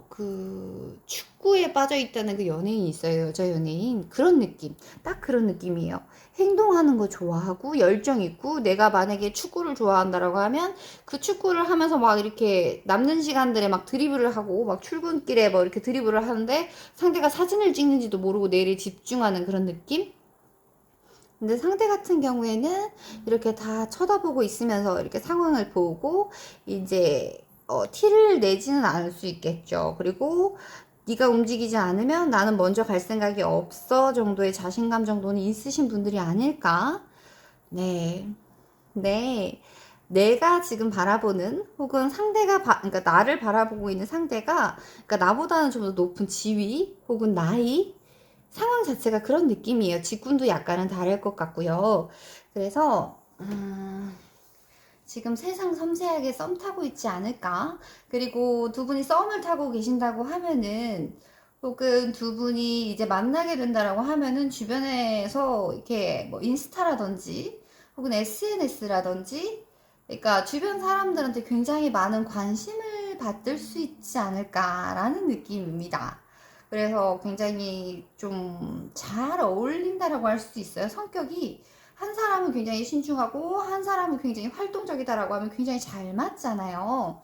그 축구에 빠져 있다는 그 연예인이 있어요. 여자 연예인. 그런 느낌. 딱 그런 느낌이에요. 행동하는 거 좋아하고 열정 있고 내가 만약에 축구를 좋아한다라고 하면 그 축구를 하면서 막 이렇게 남는 시간들에 막 드리블을 하고 막 출근길에 뭐 이렇게 드리블을 하는데 상대가 사진을 찍는지도 모르고 내일에 집중하는 그런 느낌? 근데 상대 같은 경우에는 이렇게 다 쳐다보고 있으면서 이렇게 상황을 보고 이제 티를 내지는 않을 수 있겠죠. 그리고 네가 움직이지 않으면 나는 먼저 갈 생각이 없어 정도의 자신감 정도는 있으신 분들이 아닐까? 네. 네. 내가 지금 바라보는 혹은 그러니까 나를 바라보고 있는 상대가 그러니까 나보다는 좀 더 높은 지위 혹은 나이 상황 자체가 그런 느낌이에요. 직군도 약간은 다를 것 같고요. 그래서 지금 세상 섬세하게 썸 타고 있지 않을까? 그리고 두 분이 썸을 타고 계신다고 하면은 혹은 두 분이 이제 만나게 된다라고 하면은 주변에서 이렇게 뭐 인스타라든지 혹은 SNS라든지 그러니까 주변 사람들한테 굉장히 많은 관심을 받을 수 있지 않을까라는 느낌입니다. 그래서 굉장히 좀 잘 어울린다라고 할 수 있어요. 성격이 한 사람은 굉장히 신중하고 한 사람은 굉장히 활동적이다라고 하면 굉장히 잘 맞잖아요.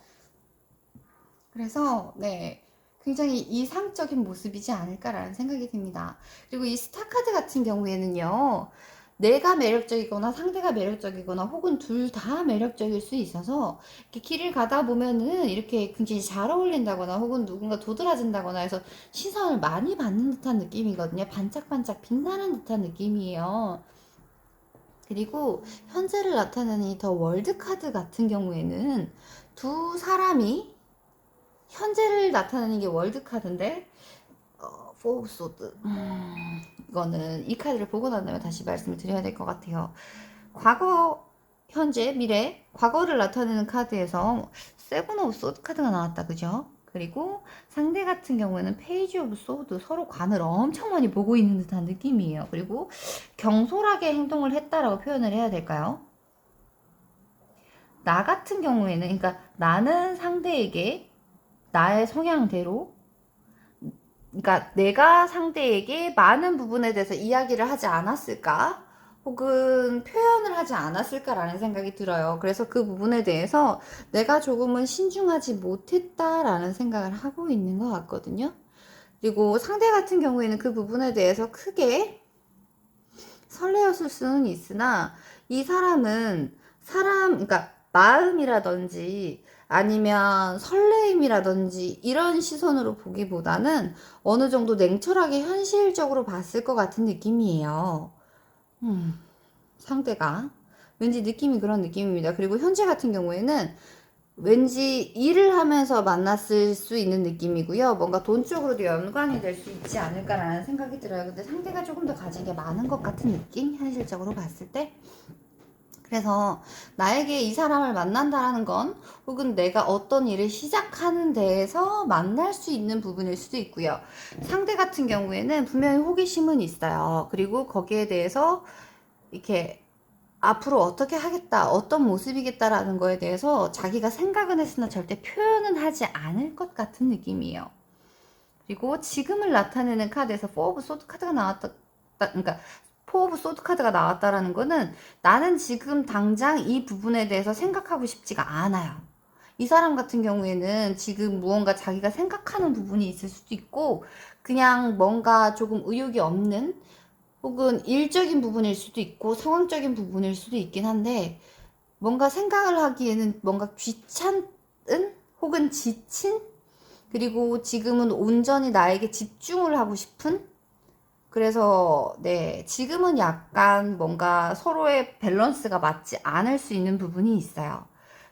그래서 네. 굉장히 이상적인 모습이지 않을까라는 생각이 듭니다. 그리고 이 스타카드 같은 경우에는요. 내가 매력적이거나 상대가 매력적이거나 혹은 둘 다 매력적일 수 있어서 이렇게 길을 가다 보면은 이렇게 굉장히 잘 어울린다거나 혹은 누군가 도드라진다거나 해서 시선을 많이 받는 듯한 느낌이거든요. 반짝반짝 빛나는 듯한 느낌이에요. 그리고 현재를 나타내는 이 더 월드 카드 같은 경우에는 두 사람이 현재를 나타내는 게 월드 카드인데 포 소드 이거는 이 카드를 보고 난 다음에 다시 말씀을 드려야 될 것 같아요. 과거, 현재, 미래, 과거를 나타내는 카드에서 세븐 오브 소드 카드가 나왔다, 그죠? 그리고 상대 같은 경우에는 페이지 오브 소드 서로 관을 엄청 많이 보고 있는 듯한 느낌이에요. 그리고 경솔하게 행동을 했다라고 표현을 해야 될까요? 나 같은 경우에는 그러니까 나는 상대에게 나의 성향대로 그러니까 내가 상대에게 많은 부분에 대해서 이야기를 하지 않았을까? 혹은 표현을 하지 않았을까라는 생각이 들어요. 그래서 그 부분에 대해서 내가 조금은 신중하지 못했다라는 생각을 하고 있는 것 같거든요. 그리고 상대 같은 경우에는 그 부분에 대해서 크게 설레었을 수는 있으나 이 사람은 그러니까 마음이라든지 아니면 설레임이라든지 이런 시선으로 보기보다는 어느 정도 냉철하게 현실적으로 봤을 것 같은 느낌이에요. 상대가. 왠지 느낌이 그런 느낌입니다. 그리고 현재 같은 경우에는 왠지 일을 하면서 만났을 수 있는 느낌이고요. 뭔가 돈 쪽으로도 연관이 될 수 있지 않을까라는 생각이 들어요. 근데 상대가 조금 더 가진 게 많은 것 같은 느낌? 현실적으로 봤을 때. 그래서 나에게 이 사람을 만난다라는 건 혹은 내가 어떤 일을 시작하는 데에서 만날 수 있는 부분일 수도 있고요. 상대 같은 경우에는 분명히 호기심은 있어요. 그리고 거기에 대해서 이렇게 앞으로 어떻게 하겠다, 어떤 모습이겠다라는 거에 대해서 자기가 생각은 했으나 절대 표현은 하지 않을 것 같은 느낌이에요. 그리고 지금을 나타내는 카드에서 4 오브 소드 카드가 나왔다. 그러니까 4 오브 소드 카드가 나왔다라는 거는 나는 지금 당장 이 부분에 대해서 생각하고 싶지가 않아요. 이 사람 같은 경우에는 지금 무언가 자기가 생각하는 부분이 있을 수도 있고 그냥 뭔가 조금 의욕이 없는 혹은 일적인 부분일 수도 있고 상황적인 부분일 수도 있긴 한데 뭔가 생각을 하기에는 뭔가 귀찮은 혹은 지친 그리고 지금은 온전히 나에게 집중을 하고 싶은 그래서 네 지금은 약간 뭔가 서로의 밸런스가 맞지 않을 수 있는 부분이 있어요.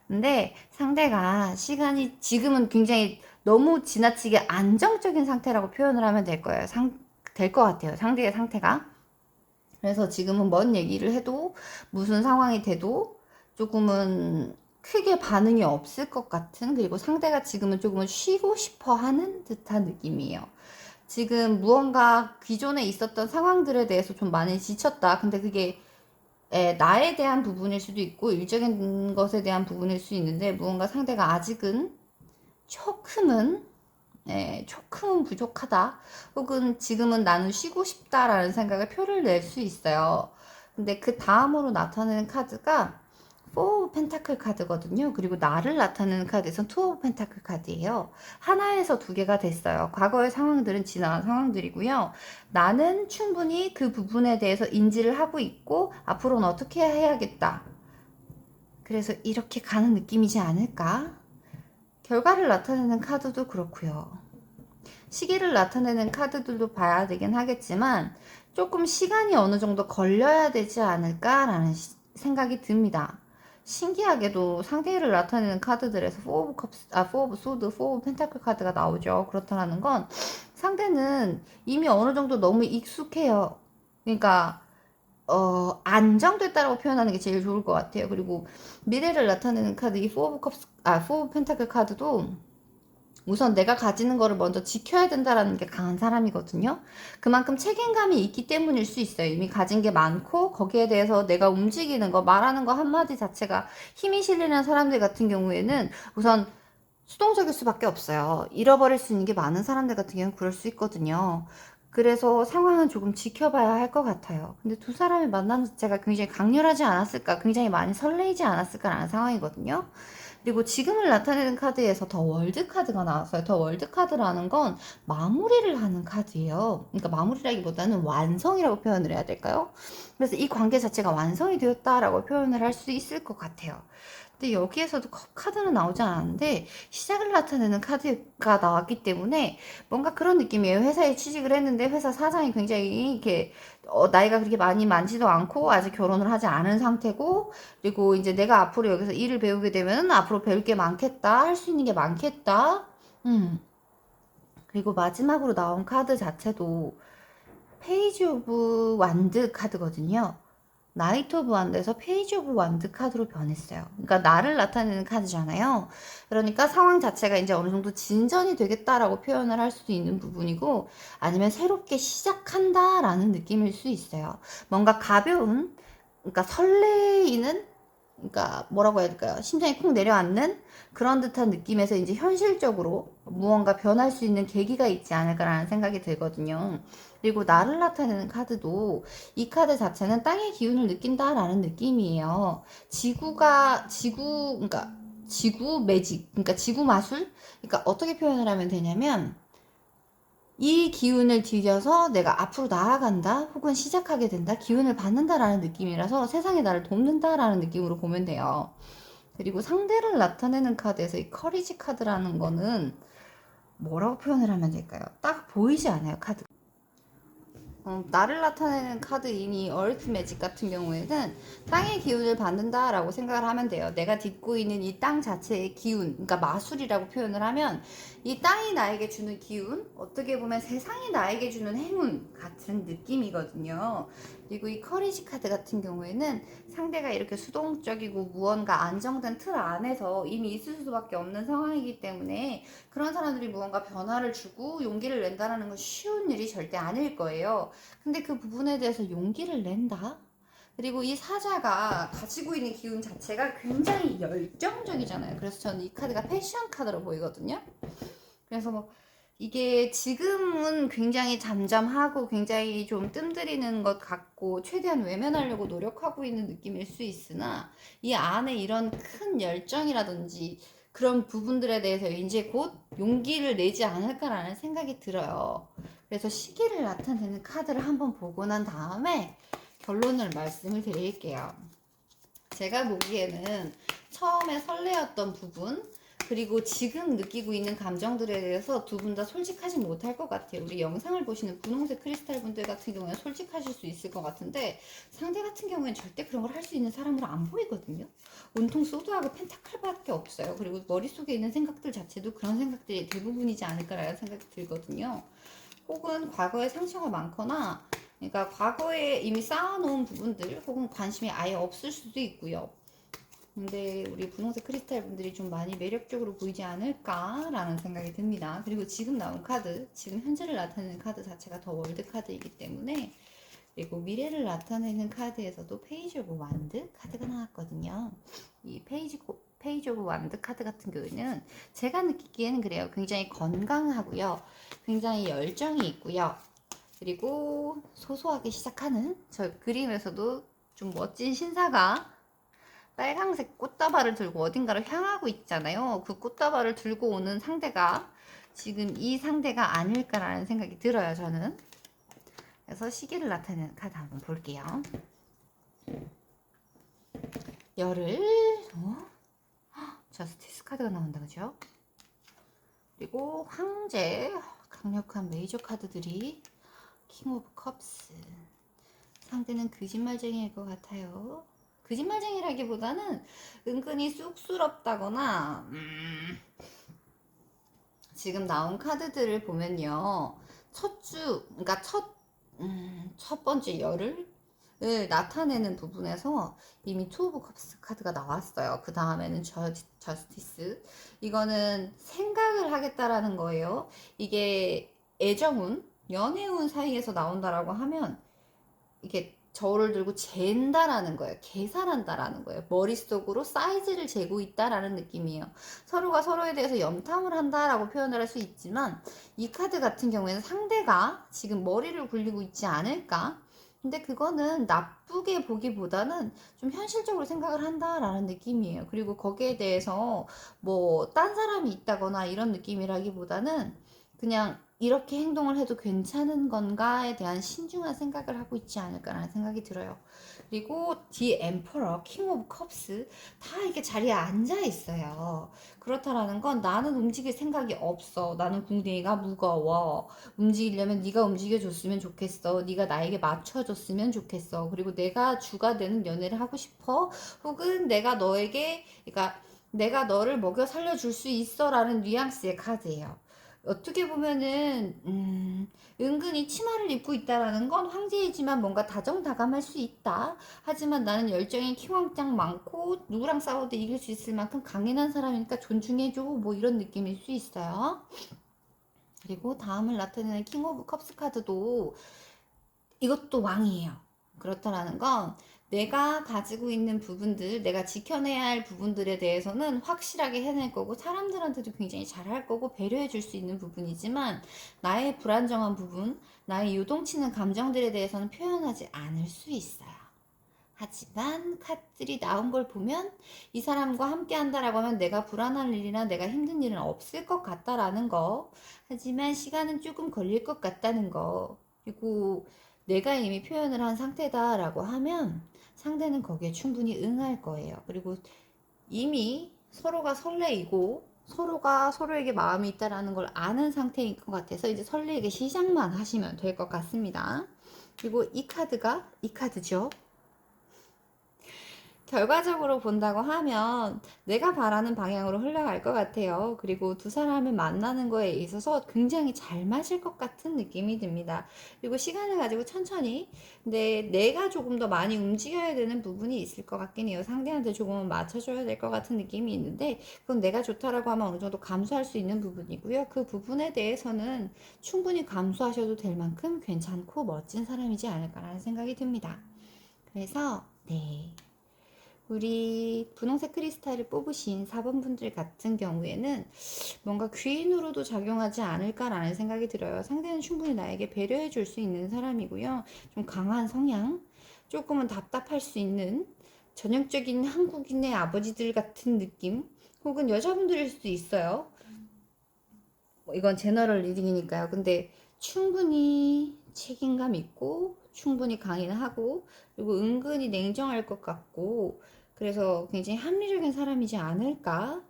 근데 상대가 시간이 지금은 굉장히 너무 지나치게 안정적인 상태라고 표현을 하면 될 거예요. 될 것 같아요. 상대의 상태가. 그래서 지금은 뭔 얘기를 해도 무슨 상황이 돼도 조금은 크게 반응이 없을 것 같은 그리고 상대가 지금은 조금은 쉬고 싶어 하는 듯한 느낌이에요. 지금 무언가 기존에 있었던 상황들에 대해서 좀 많이 지쳤다. 근데 그게 나에 대한 부분일 수도 있고 일적인 것에 대한 부분일 수 있는데 무언가 상대가 아직은 조금은 조금은 부족하다. 혹은 지금은 나는 쉬고 싶다라는 생각을 표를 낼 수 있어요. 근데 그 다음으로 나타나는 카드가 4 오브 펜타클 카드거든요. 그리고 나를 나타내는 카드에선 2 오브 펜타클 카드예요. 하나에서 두 개가 됐어요. 과거의 상황들은 지나간 상황들이고요. 나는 충분히 그 부분에 대해서 인지를 하고 있고 앞으로는 어떻게 해야겠다. 그래서 이렇게 가는 느낌이지 않을까? 결과를 나타내는 카드도 그렇고요. 시기를 나타내는 카드들도 봐야 되긴 하겠지만 조금 시간이 어느 정도 걸려야 되지 않을까라는 생각이 듭니다. 신기하게도 상대를 나타내는 카드들에서 4 오브 컵스, 4 오브 소드, 4 오브 펜타클 카드가 나오죠. 그렇다는 건 상대는 이미 어느 정도 너무 익숙해요. 그러니까 안정됐다라고 표현하는 게 제일 좋을 것 같아요. 그리고 미래를 나타내는 카드 이 4 오브 컵스, 4 오브 펜타클 카드도 우선 내가 가지는 거를 먼저 지켜야 된다라는 게 강한 사람이거든요. 그만큼 책임감이 있기 때문일 수 있어요. 이미 가진 게 많고 거기에 대해서 내가 움직이는 거, 말하는 거 한마디 자체가 힘이 실리는 사람들 같은 경우에는 우선 수동적일 수밖에 없어요. 잃어버릴 수 있는 게 많은 사람들 같은 경우는 그럴 수 있거든요. 그래서 상황은 조금 지켜봐야 할 것 같아요. 근데 두 사람이 만나는 자체가 굉장히 강렬하지 않았을까, 굉장히 많이 설레이지 않았을까라는 상황이거든요. 그리고 지금을 나타내는 카드에서 더 월드 카드가 나왔어요. 더 월드 카드라는 건 마무리를 하는 카드예요. 그러니까 마무리라기보다는 완성이라고 표현을 해야 될까요? 그래서 이 관계 자체가 완성이 되었다라고 표현을 할 수 있을 것 같아요. 근데 여기에서도 컵 카드는 나오지 않았는데 시작을 나타내는 카드가 나왔기 때문에 뭔가 그런 느낌이에요. 회사에 취직을 했는데 회사 사장이 굉장히 이렇게 나이가 그렇게 많이 많지도 않고 아직 결혼을 하지 않은 상태고 그리고 이제 내가 앞으로 여기서 일을 배우게 되면 앞으로 배울 게 많겠다. 할 수 있는 게 많겠다. 그리고 마지막으로 나온 카드 자체도 페이지 오브 완드 카드거든요. 나이트 오브 완드에서 페이지 오브 완드 카드로 변했어요. 그러니까 나를 나타내는 카드잖아요. 그러니까 상황 자체가 이제 어느 정도 진전이 되겠다라고 표현을 할 수도 있는 부분이고 아니면 새롭게 시작한다라는 느낌일 수 있어요. 뭔가 가벼운, 그러니까 설레이는 그러니까 뭐라고 해야 될까요? 심장이 쿵 내려앉는 그런 듯한 느낌에서 이제 현실적으로 무언가 변할 수 있는 계기가 있지 않을까라는 생각이 들거든요. 그리고 나를 나타내는 카드도 이 카드 자체는 땅의 기운을 느낀다라는 느낌이에요. 그러니까 지구 매직, 그러니까 지구 마술? 그러니까 어떻게 표현을 하면 되냐면 이 기운을 들여서 내가 앞으로 나아간다 혹은 시작하게 된다 기운을 받는다라는 느낌이라서 세상에 나를 돕는다라는 느낌으로 보면 돼요. 그리고 상대를 나타내는 카드에서 이 커리지 카드라는 거는 뭐라고 표현을 하면 될까요? 딱 보이지 않아요 카드. 나를 나타내는 카드인 이 얼트 매직 같은 경우에는 땅의 기운을 받는다라고 생각을 하면 돼요. 내가 딛고 있는 이 땅 자체의 기운, 그러니까 마술이라고 표현을 하면 이 땅이 나에게 주는 기운, 어떻게 보면 세상이 나에게 주는 행운 같은 느낌이거든요. 그리고 이 커리지 카드 같은 경우에는 상대가 이렇게 수동적이고 무언가 안정된 틀 안에서 이미 있을 수밖에 없는 상황이기 때문에 그런 사람들이 무언가 변화를 주고 용기를 낸다는 건 쉬운 일이 절대 아닐 거예요. 근데 그 부분에 대해서 용기를 낸다? 그리고 이 사자가 가지고 있는 기운 자체가 굉장히 열정적이잖아요. 그래서 저는 이 카드가 패션 카드로 보이거든요. 그래서 뭐 이게 지금은 굉장히 잠잠하고 굉장히 좀 뜸들이는 것 같고 최대한 외면하려고 노력하고 있는 느낌일 수 있으나 이 안에 이런 큰 열정이라든지 그런 부분들에 대해서 이제 곧 용기를 내지 않을까라는 생각이 들어요. 그래서 시기를 나타내는 카드를 한번 보고 난 다음에 결론을 말씀을 드릴게요. 제가 보기에는 처음에 설레었던 부분, 그리고 지금 느끼고 있는 감정들에 대해서 두 분 다 솔직하지 못할 것 같아요. 우리 영상을 보시는 분홍색 크리스탈 분들 같은 경우는 솔직하실 수 있을 것 같은데 상대 같은 경우에는 절대 그런 걸 할 수 있는 사람으로 안 보이거든요. 온통 소드하고 펜타클밖에 없어요. 그리고 머릿속에 있는 생각들 자체도 그런 생각들이 대부분이지 않을까라는 생각이 들거든요. 혹은 과거에 상처가 많거나 그러니까 과거에 이미 쌓아놓은 부분들 혹은 관심이 아예 없을 수도 있고요. 근데 우리 분홍색 크리스탈 분들이 좀 많이 매력적으로 보이지 않을까라는 생각이 듭니다. 그리고 지금 나온 카드, 지금 현재를 나타내는 카드 자체가 더 월드 카드이기 때문에 그리고 미래를 나타내는 카드에서도 페이지 오브 완드 카드가 나왔거든요. 이 페이지 오브 완드 카드 같은 경우에는 제가 느끼기에는 그래요. 굉장히 건강하고요. 굉장히 열정이 있고요. 그리고 소소하게 시작하는 저 그림에서도 좀 멋진 신사가 빨강색 꽃다발을 들고 어딘가를 향하고 있잖아요. 그 꽃다발을 들고 오는 상대가 지금 이 상대가 아닐까라는 생각이 들어요, 저는. 그래서 시기를 나타내는 카드 한번 볼게요. 열흘, 저스티스 카드가 나온다, 그죠? 그리고 황제, 강력한 메이저 카드들이 킹 오브 컵스. 상대는 거짓말쟁이일 것 같아요. 거짓말쟁이라기보다는 은근히 쑥스럽다거나 지금 나온 카드들을 보면요. 그러니까 첫 번째 열을 나타내는 부분에서 이미 투 오브 컵스 카드가 나왔어요. 그 다음에는 저스티스. 이거는 생각을 하겠다라는 거예요. 이게 애정운, 연애운 사이에서 나온다라고 하면 이게 저울을 들고 잰다라는 거예요. 계산한다라는 거예요. 머릿속으로 사이즈를 재고 있다라는 느낌이에요. 서로가 서로에 대해서 염탐을 한다라고 표현을 할 수 있지만 이 카드 같은 경우에는 상대가 지금 머리를 굴리고 있지 않을까? 근데 그거는 나쁘게 보기보다는 좀 현실적으로 생각을 한다라는 느낌이에요. 그리고 거기에 대해서 뭐 딴 사람이 있다거나 이런 느낌이라기보다는 그냥 이렇게 행동을 해도 괜찮은 건가에 대한 신중한 생각을 하고 있지 않을까라는 생각이 들어요. 그리고 디 엠퍼러, 킹 오브 컵스 다 이렇게 자리에 앉아 있어요. 그렇다라는 건 나는 움직일 생각이 없어. 나는 궁뎅이가 무거워. 움직이려면 네가 움직여줬으면 좋겠어. 네가 나에게 맞춰줬으면 좋겠어. 그리고 내가 주가 되는 연애를 하고 싶어. 혹은 내가 너에게, 그러니까 내가 너를 먹여 살려줄 수 있어라는 뉘앙스의 카드예요. 어떻게 보면은 은근히 치마를 입고 있다라는 건 황제이지만 뭔가 다정다감할 수 있다. 하지만 나는 열정이 킹왕짱 많고 누구랑 싸워도 이길 수 있을 만큼 강인한 사람이니까 존중해줘. 뭐 이런 느낌일 수 있어요. 그리고 다음을 나타내는 킹 오브 컵스 카드도 이것도 왕이에요. 그렇다라는 건 내가 가지고 있는 부분들, 내가 지켜내야 할 부분들에 대해서는 확실하게 해낼 거고 사람들한테도 굉장히 잘할 거고 배려해 줄 수 있는 부분이지만 나의 불안정한 부분, 나의 요동치는 감정들에 대해서는 표현하지 않을 수 있어요. 하지만 카드들이 나온 걸 보면 이 사람과 함께 한다라고 하면 내가 불안할 일이나 내가 힘든 일은 없을 것 같다라는 거. 하지만 시간은 조금 걸릴 것 같다는 거. 그리고 내가 이미 표현을 한 상태다라고 하면 상대는 거기에 충분히 응할 거예요. 그리고 이미 서로가 설레이고 서로가 서로에게 마음이 있다라는 걸 아는 상태인 것 같아서 이제 설레이게 시작만 하시면 될 것 같습니다. 그리고 이 카드가 이 카드죠. 결과적으로 본다고 하면 내가 바라는 방향으로 흘러갈 것 같아요. 그리고 두 사람을 만나는 거에 있어서 굉장히 잘 맞을 것 같은 느낌이 듭니다. 그리고 시간을 가지고 천천히, 근데 내가 조금 더 많이 움직여야 되는 부분이 있을 것 같긴 해요. 상대한테 조금은 맞춰줘야 될 것 같은 느낌이 있는데, 그건 내가 좋다라고 하면 어느 정도 감수할 수 있는 부분이고요. 그 부분에 대해서는 충분히 감수하셔도 될 만큼 괜찮고 멋진 사람이지 않을까라는 생각이 듭니다. 그래서 네. 우리 분홍색 크리스탈을 뽑으신 4번 분들 같은 경우에는 뭔가 귀인으로도 작용하지 않을까라는 생각이 들어요. 상대는 충분히 나에게 배려해 줄 수 있는 사람이고요. 좀 강한 성향, 조금은 답답할 수 있는 전형적인 한국인의 아버지들 같은 느낌, 혹은 여자분들일 수도 있어요. 뭐 이건 제너럴 리딩이니까요. 근데 충분히 책임감 있고 충분히 강인하고 그리고 은근히 냉정할 것 같고 그래서 굉장히 합리적인 사람이지 않을까?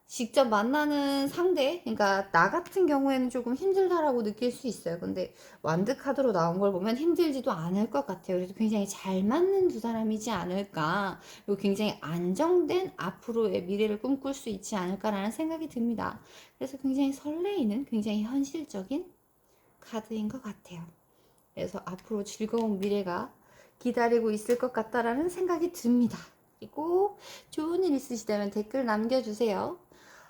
직접 만나는 상대, 그러니까 나 같은 경우에는 조금 힘들다라고 느낄 수 있어요. 근데 완드 카드로 나온 걸 보면 힘들지도 않을 것 같아요. 그래서 굉장히 잘 맞는 두 사람이지 않을까. 그리고 굉장히 안정된 앞으로의 미래를 꿈꿀 수 있지 않을까라는 생각이 듭니다. 그래서 굉장히 설레이는 굉장히 현실적인 카드인 것 같아요. 그래서 앞으로 즐거운 미래가 기다리고 있을 것 같다라는 생각이 듭니다. 그리고 좋은 일 있으시다면 댓글 남겨주세요.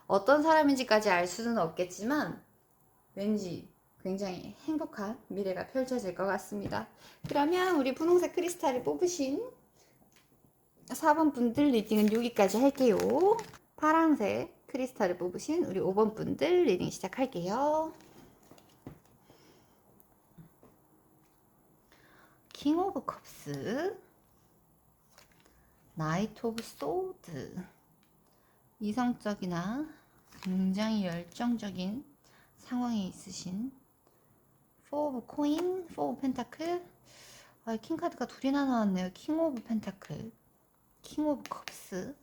어떤 사람인지까지 알 수는 없겠지만 왠지 굉장히 행복한 미래가 펼쳐질 것 같습니다. 그러면 우리 분홍색 크리스탈을 뽑으신 4번 분들 리딩은 여기까지 할게요. 파란색 크리스탈을 뽑으신 우리 5번 분들 리딩 시작할게요. 킹 오브 컵스, 나이트 오브 소드, 이성적이나 굉장히 열정적인 상황에 있으신 포 오브 코인, 포 오브 펜타클, 킹 카드가 둘이나 나왔네요. 킹 오브 펜타클, 킹 오브 컵스.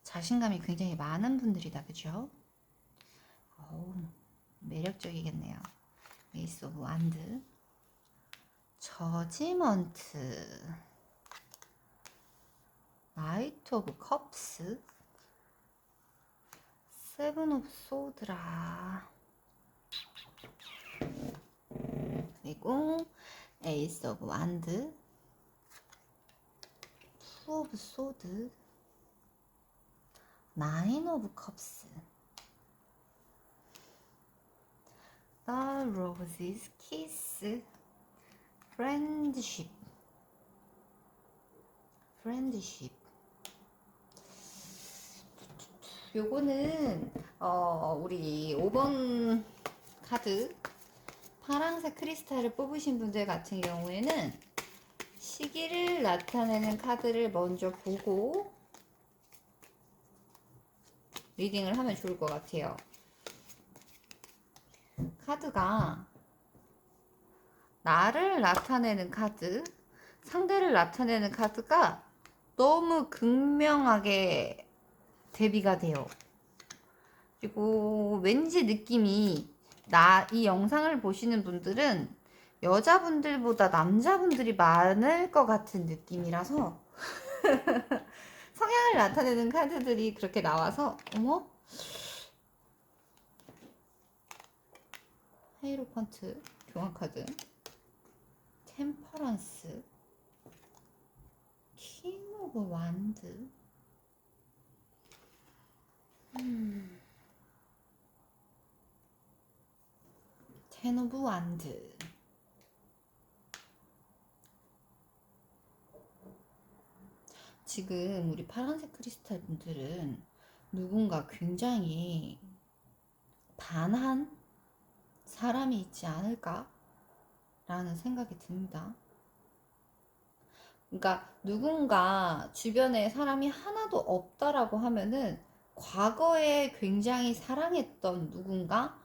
자신감이 굉장히 많은 분들이다, 그죠? 어우, 매력적이겠네요. 에이스 오브 완드, 저지먼트, 나이트 오브 컵스, 세븐 오브 소드라, 그리고 에이스 오브 완드, 투 오브 소드, 나인 오브 컵스, The Roses Kiss, Friendship, Friendship. 요거는 우리 5번 카드 파란색 크리스탈을 뽑으신 분들 같은 경우에는 시기를 나타내는 카드를 먼저 보고 리딩을 하면 좋을 것 같아요. 카드가 나를 나타내는 카드, 상대를 나타내는 카드가 너무 극명하게 대비가 돼요. 그리고 왠지 느낌이 이 영상을 보시는 분들은 여자분들보다 남자분들이 많을 것 같은 느낌이라서 성향을 나타내는 카드들이 그렇게 나와서 어머? 헤이로펀트 교환카드, 템퍼런스, 킹 오브 완드, 텐 오브 완드. 지금 우리 파란색 크리스탈 분들은 누군가 굉장히 반한 사람이 있지 않을까? 라는 생각이 듭니다. 그러니까 누군가 주변에 사람이 하나도 없다라고 하면은 과거에 굉장히 사랑했던 누군가,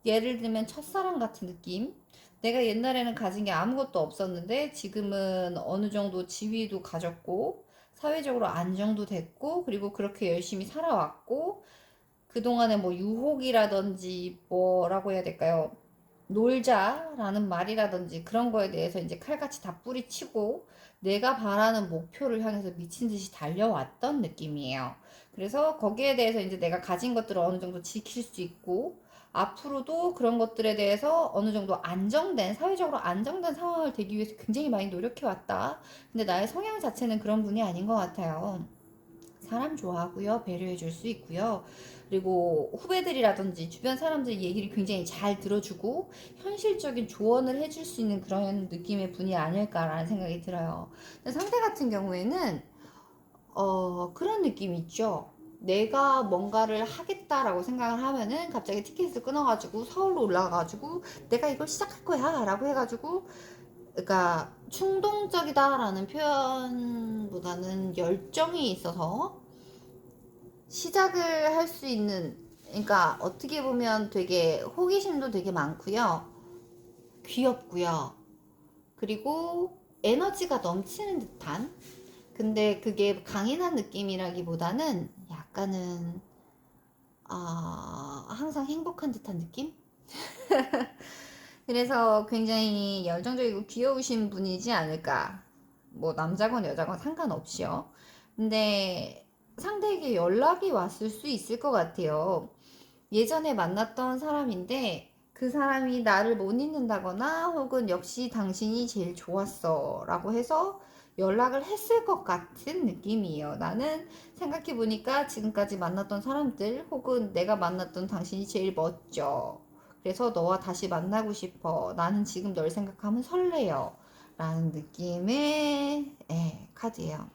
예를 들면 첫사랑 같은 느낌. 내가 옛날에는 가진 게 아무것도 없었는데 지금은 어느 정도 지위도 가졌고 사회적으로 안정도 됐고 그리고 그렇게 열심히 살아왔고 그동안에 뭐 유혹이라든지 뭐라고 해야 될까요? 놀자라는 말이라든지 그런 거에 대해서 이제 칼같이 다 뿌리치고 내가 바라는 목표를 향해서 미친 듯이 달려왔던 느낌이에요. 그래서 거기에 대해서 이제 내가 가진 것들을 어느 정도 지킬 수 있고 앞으로도 그런 것들에 대해서 어느 정도 안정된, 사회적으로 안정된 상황을 되기 위해서 굉장히 많이 노력해왔다. 근데 나의 성향 자체는 그런 분이 아닌 것 같아요. 사람 좋아하고요. 배려해 줄 수 있고요. 그리고 후배들이라든지 주변 사람들 얘기를 굉장히 잘 들어주고 현실적인 조언을 해줄 수 있는 그런 느낌의 분이 아닐까라는 생각이 들어요. 근데 상대 같은 경우에는 그런 느낌이 있죠. 내가 뭔가를 하겠다라고 생각을 하면은 갑자기 티켓을 끊어가지고 서울로 올라가가지고 내가 이걸 시작할 거야 라고 해가지고 그러니까 충동적이다라는 표현보다는 열정이 있어서 시작을 할 수 있는, 그러니까 어떻게 보면 되게 호기심도 되게 많고요. 귀엽고요. 그리고 에너지가 넘치는 듯한, 근데 그게 강인한 느낌이라기보다는 약간은 항상 행복한 듯한 느낌? 그래서 굉장히 열정적이고 귀여우신 분이지 않을까. 뭐 남자건 여자건 상관없이요. 근데 상대에게 연락이 왔을 수 있을 것 같아요. 예전에 만났던 사람인데 그 사람이 나를 못 잊는다거나 혹은 역시 당신이 제일 좋았어 라고 해서 연락을 했을 것 같은 느낌이에요. 나는 생각해보니까 지금까지 만났던 사람들 혹은 내가 만났던 당신이 제일 멋져. 그래서 너와 다시 만나고 싶어. 나는 지금 널 생각하면 설레요. 라는 느낌의 카드예요.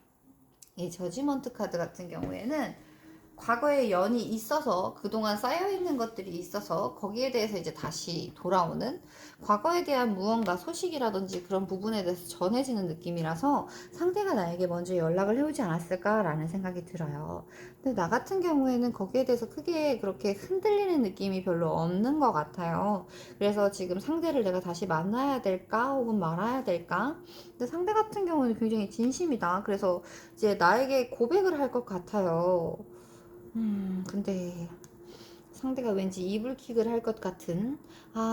이 저지먼트 카드 같은 경우에는 과거에 연이 있어서 그동안 쌓여있는 것들이 있어서 거기에 대해서 이제 다시 돌아오는 과거에 대한 무언가 소식이라든지 그런 부분에 대해서 전해지는 느낌이라서 상대가 나에게 먼저 연락을 해오지 않았을까라는 생각이 들어요. 근데 나 같은 경우에는 거기에 대해서 크게 그렇게 흔들리는 느낌이 별로 없는 것 같아요. 그래서 지금 상대를 내가 다시 만나야 될까 혹은 말아야 될까? 근데 상대 같은 경우는 굉장히 진심이다. 그래서 이제 나에게 고백을 할 것 같아요. 근데 상대가 왠지 이불킥을 할 것 같은,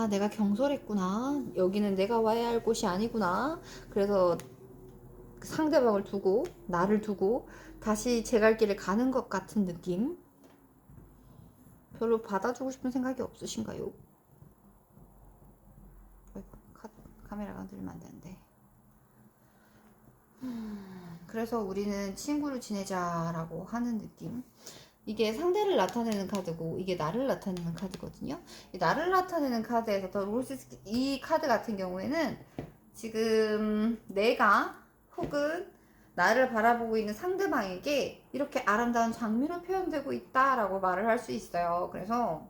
내가 경솔했구나. 여기는 내가 와야 할 곳이 아니구나. 그래서 상대방을 두고, 나를 두고, 다시 제 갈 길을 가는 것 같은 느낌? 별로 받아주고 싶은 생각이 없으신가요? 카메라가 흔들리면 안 되는데. 그래서 우리는 친구를 지내자라고 하는 느낌. 이게 상대를 나타내는 카드고 이게 나를 나타내는 카드거든요. 이 나를 나타내는 카드에서 더 롤스 이 카드 같은 경우에는 지금 내가 혹은 나를 바라보고 있는 상대방에게 이렇게 아름다운 장미로 표현되고 있다라고 말을 할 수 있어요. 그래서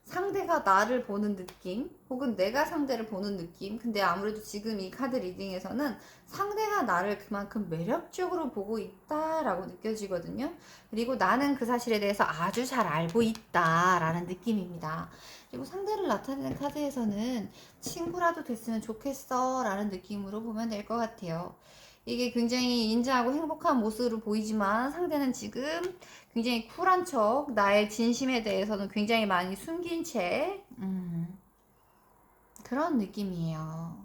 상대가 나를 보는 느낌 혹은 내가 상대를 보는 느낌. 근데 아무래도 지금 이 카드 리딩에서는 상대가 나를 그만큼 매력적으로 보고 있다라고 느껴지거든요. 그리고 나는 그 사실에 대해서 아주 잘 알고 있다라는 느낌입니다. 그리고 상대를 나타내는 카드에서는 친구라도 됐으면 좋겠어 라는 느낌으로 보면 될 것 같아요. 이게 굉장히 인자하고 행복한 모습으로 보이지만 상대는 지금 굉장히 쿨한 척, 나의 진심에 대해서는 굉장히 많이 숨긴 채, 그런 느낌이에요.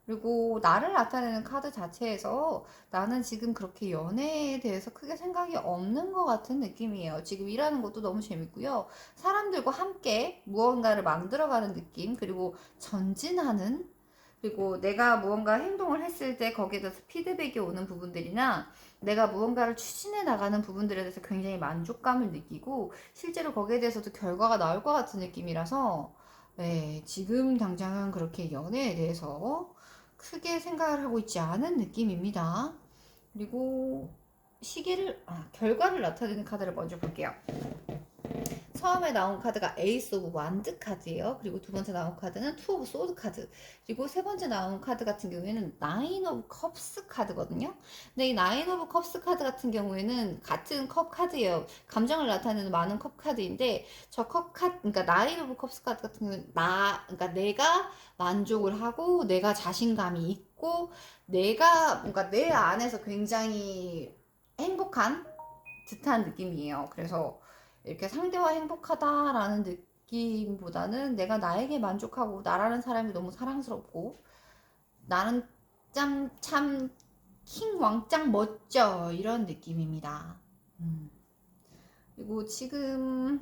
그리고 나를 나타내는 카드 자체에서 나는 지금 그렇게 연애에 대해서 크게 생각이 없는 것 같은 느낌이에요. 지금 일하는 것도 너무 재밌고요. 사람들과 함께 무언가를 만들어가는 느낌, 그리고 전진하는, 그리고 내가 무언가 행동을 했을 때 거기에 대해서 피드백이 오는 부분들이나 내가 무언가를 추진해 나가는 부분들에 대해서 굉장히 만족감을 느끼고 실제로 거기에 대해서도 결과가 나올 것 같은 느낌이라서 네, 지금 당장은 그렇게 연애에 대해서 크게 생각을 하고 있지 않은 느낌입니다. 그리고 결과를 나타내는 카드를 먼저 볼게요. 처음에 나온 카드가 에이스 오브 완드 카드예요. 그리고 두 번째 나온 카드는 투 오브 소드 카드. 그리고 세 번째 나온 카드 같은 경우에는 나인 오브 컵스 카드거든요. 근데 이 나인 오브 컵스 카드 같은 경우에는 같은 컵 카드예요. 감정을 나타내는 많은 컵 카드인데 저 컵 카드, 그러니까 나인 오브 컵스 카드 같은 경우는 그러니까 내가 만족을 하고 내가 자신감이 있고 내가 뭔가 내 안에서 굉장히 행복한 듯한 느낌이에요. 그래서 이렇게 상대와 행복하다라는 느낌보다는 내가 나에게 만족하고 나라는 사람이 너무 사랑스럽고 나는 참 킹 왕짱 멋져 이런 느낌입니다. 그리고 지금을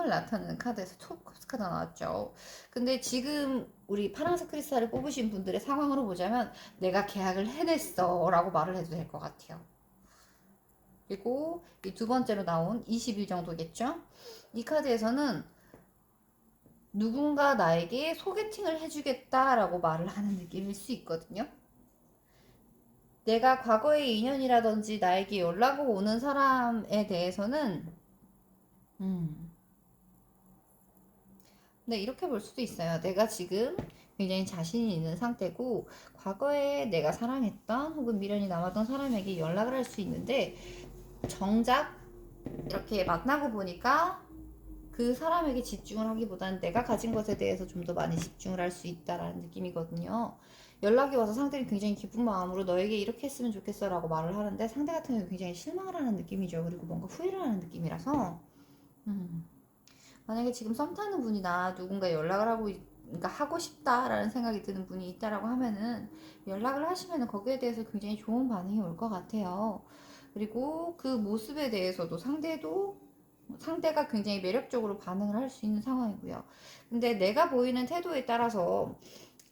나타내는 카드에서 투컵스 카드 나왔죠. 근데 지금 우리 파란색 크리스탈을 뽑으신 분들의 상황으로 보자면 내가 계약을 해냈어 라고 말을 해도 될 것 같아요. 그리고 이 두 번째로 나온 20일 정도겠죠. 이 카드에서는 누군가 나에게 소개팅을 해주겠다라고 말을 하는 느낌일 수 있거든요. 내가 과거의 인연이라든지 나에게 연락을 오는 사람에 대해서는 네, 이렇게 볼 수도 있어요. 내가 지금 굉장히 자신이 있는 상태고 과거에 내가 사랑했던 혹은 미련이 남았던 사람에게 연락을 할 수 있는데 정작 이렇게 만나고 보니까 그 사람에게 집중을 하기보다는 내가 가진 것에 대해서 좀 더 많이 집중을 할 수 있다라는 느낌이거든요. 연락이 와서 상대는 굉장히 기쁜 마음으로 너에게 이렇게 했으면 좋겠어 라고 말을 하는데 상대 같은 경우는 굉장히 실망을 하는 느낌이죠. 그리고 뭔가 후회를 하는 느낌이라서 만약에 지금 썸 타는 분이나 누군가 연락을 그러니까 하고 싶다라는 생각이 드는 분이 있다라고 하면은 연락을 하시면은 거기에 대해서 굉장히 좋은 반응이 올 것 같아요. 그리고 그 모습에 대해서도 상대가 굉장히 매력적으로 반응을 할 수 있는 상황이고요. 근데 내가 보이는 태도에 따라서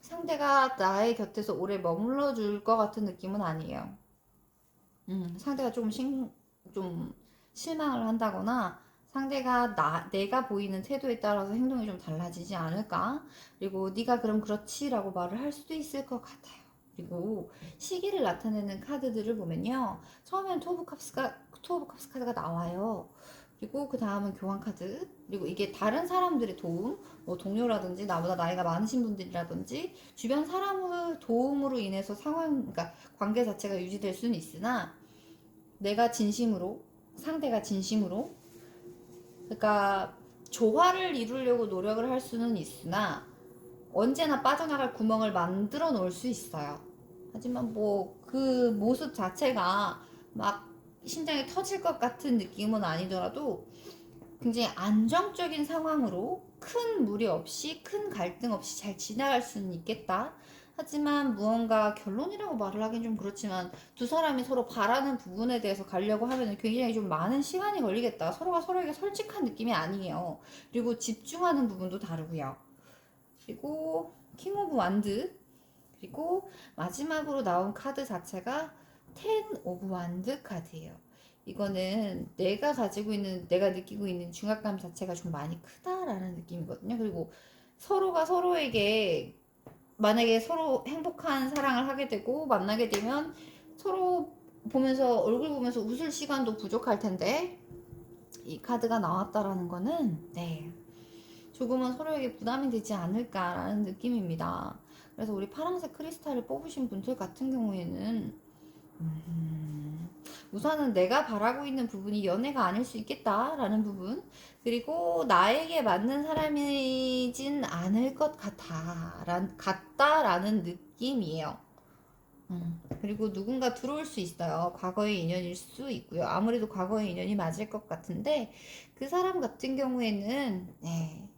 상대가 나의 곁에서 오래 머물러 줄 것 같은 느낌은 아니에요. 상대가 좀 실망을 한다거나 상대가 내가 보이는 태도에 따라서 행동이 좀 달라지지 않을까? 그리고 네가 그럼 그렇지라고 말을 할 수도 있을 것 같아요. 그리고 시기를 나타내는 카드들을 보면요. 처음엔 투 오브 컵스 카드가 나와요. 그리고 그 다음은 교환 카드. 그리고 이게 다른 사람들의 도움, 뭐 동료라든지 나보다 나이가 많으신 분들이라든지 주변 사람의 도움으로 인해서 그러니까 관계 자체가 유지될 수는 있으나 내가 진심으로, 상대가 진심으로, 그러니까 조화를 이루려고 노력을 할 수는 있으나 언제나 빠져나갈 구멍을 만들어 놓을 수 있어요. 하지만 뭐 그 모습 자체가 막 심장이 터질 것 같은 느낌은 아니더라도 굉장히 안정적인 상황으로 큰 무리 없이 큰 갈등 없이 잘 지나갈 수는 있겠다. 하지만 무언가 결론이라고 말을 하긴 좀 그렇지만 두 사람이 서로 바라는 부분에 대해서 가려고 하면 굉장히 좀 많은 시간이 걸리겠다. 서로가 서로에게 솔직한 느낌이 아니에요. 그리고 집중하는 부분도 다르고요. 그리고 킹 오브 완드, 그리고 마지막으로 나온 카드 자체가 텐 오브 완드 카드예요. 이거는 내가 느끼고 있는 중압감 자체가 좀 많이 크다라는 느낌이거든요. 그리고 서로가 서로에게 만약에 서로 행복한 사랑을 하게 되고 만나게 되면 서로 얼굴 보면서 웃을 시간도 부족할 텐데 이 카드가 나왔다라는 거는 네. 조금은 서로에게 부담이 되지 않을까라는 느낌입니다. 그래서 우리 파란색 크리스탈을 뽑으신 분들 같은 경우에는 우선은 내가 바라고 있는 부분이 연애가 아닐 수 있겠다라는 부분, 그리고 나에게 맞는 사람이진 않을 것 같다라는 느낌이에요. 그리고 누군가 들어올 수 있어요. 과거의 인연일 수 있고요. 아무래도 과거의 인연이 맞을 것 같은데 그 사람 같은 경우에는 네,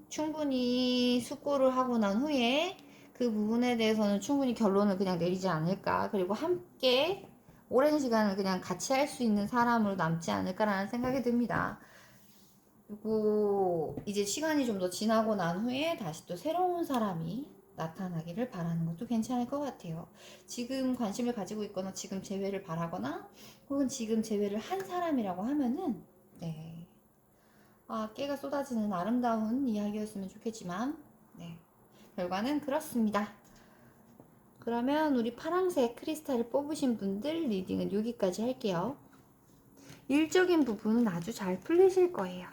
충분히 숙고를 하고 난 후에 그 부분에 대해서는 충분히 결론을 그냥 내리지 않을까. 그리고 함께 오랜 시간을 그냥 같이 할 수 있는 사람으로 남지 않을까라는 생각이 듭니다. 그리고 이제 시간이 좀 더 지나고 난 후에 다시 또 새로운 사람이 나타나기를 바라는 것도 괜찮을 것 같아요. 지금 관심을 가지고 있거나 지금 재회를 바라거나 혹은 지금 재회를 한 사람이라고 하면은 네. 깨가 쏟아지는 아름다운 이야기였으면 좋겠지만 네. 결과는 그렇습니다. 그러면 우리 파란색 크리스탈을 뽑으신 분들 리딩은 여기까지 할게요. 일적인 부분은 아주 잘 풀리실 거예요.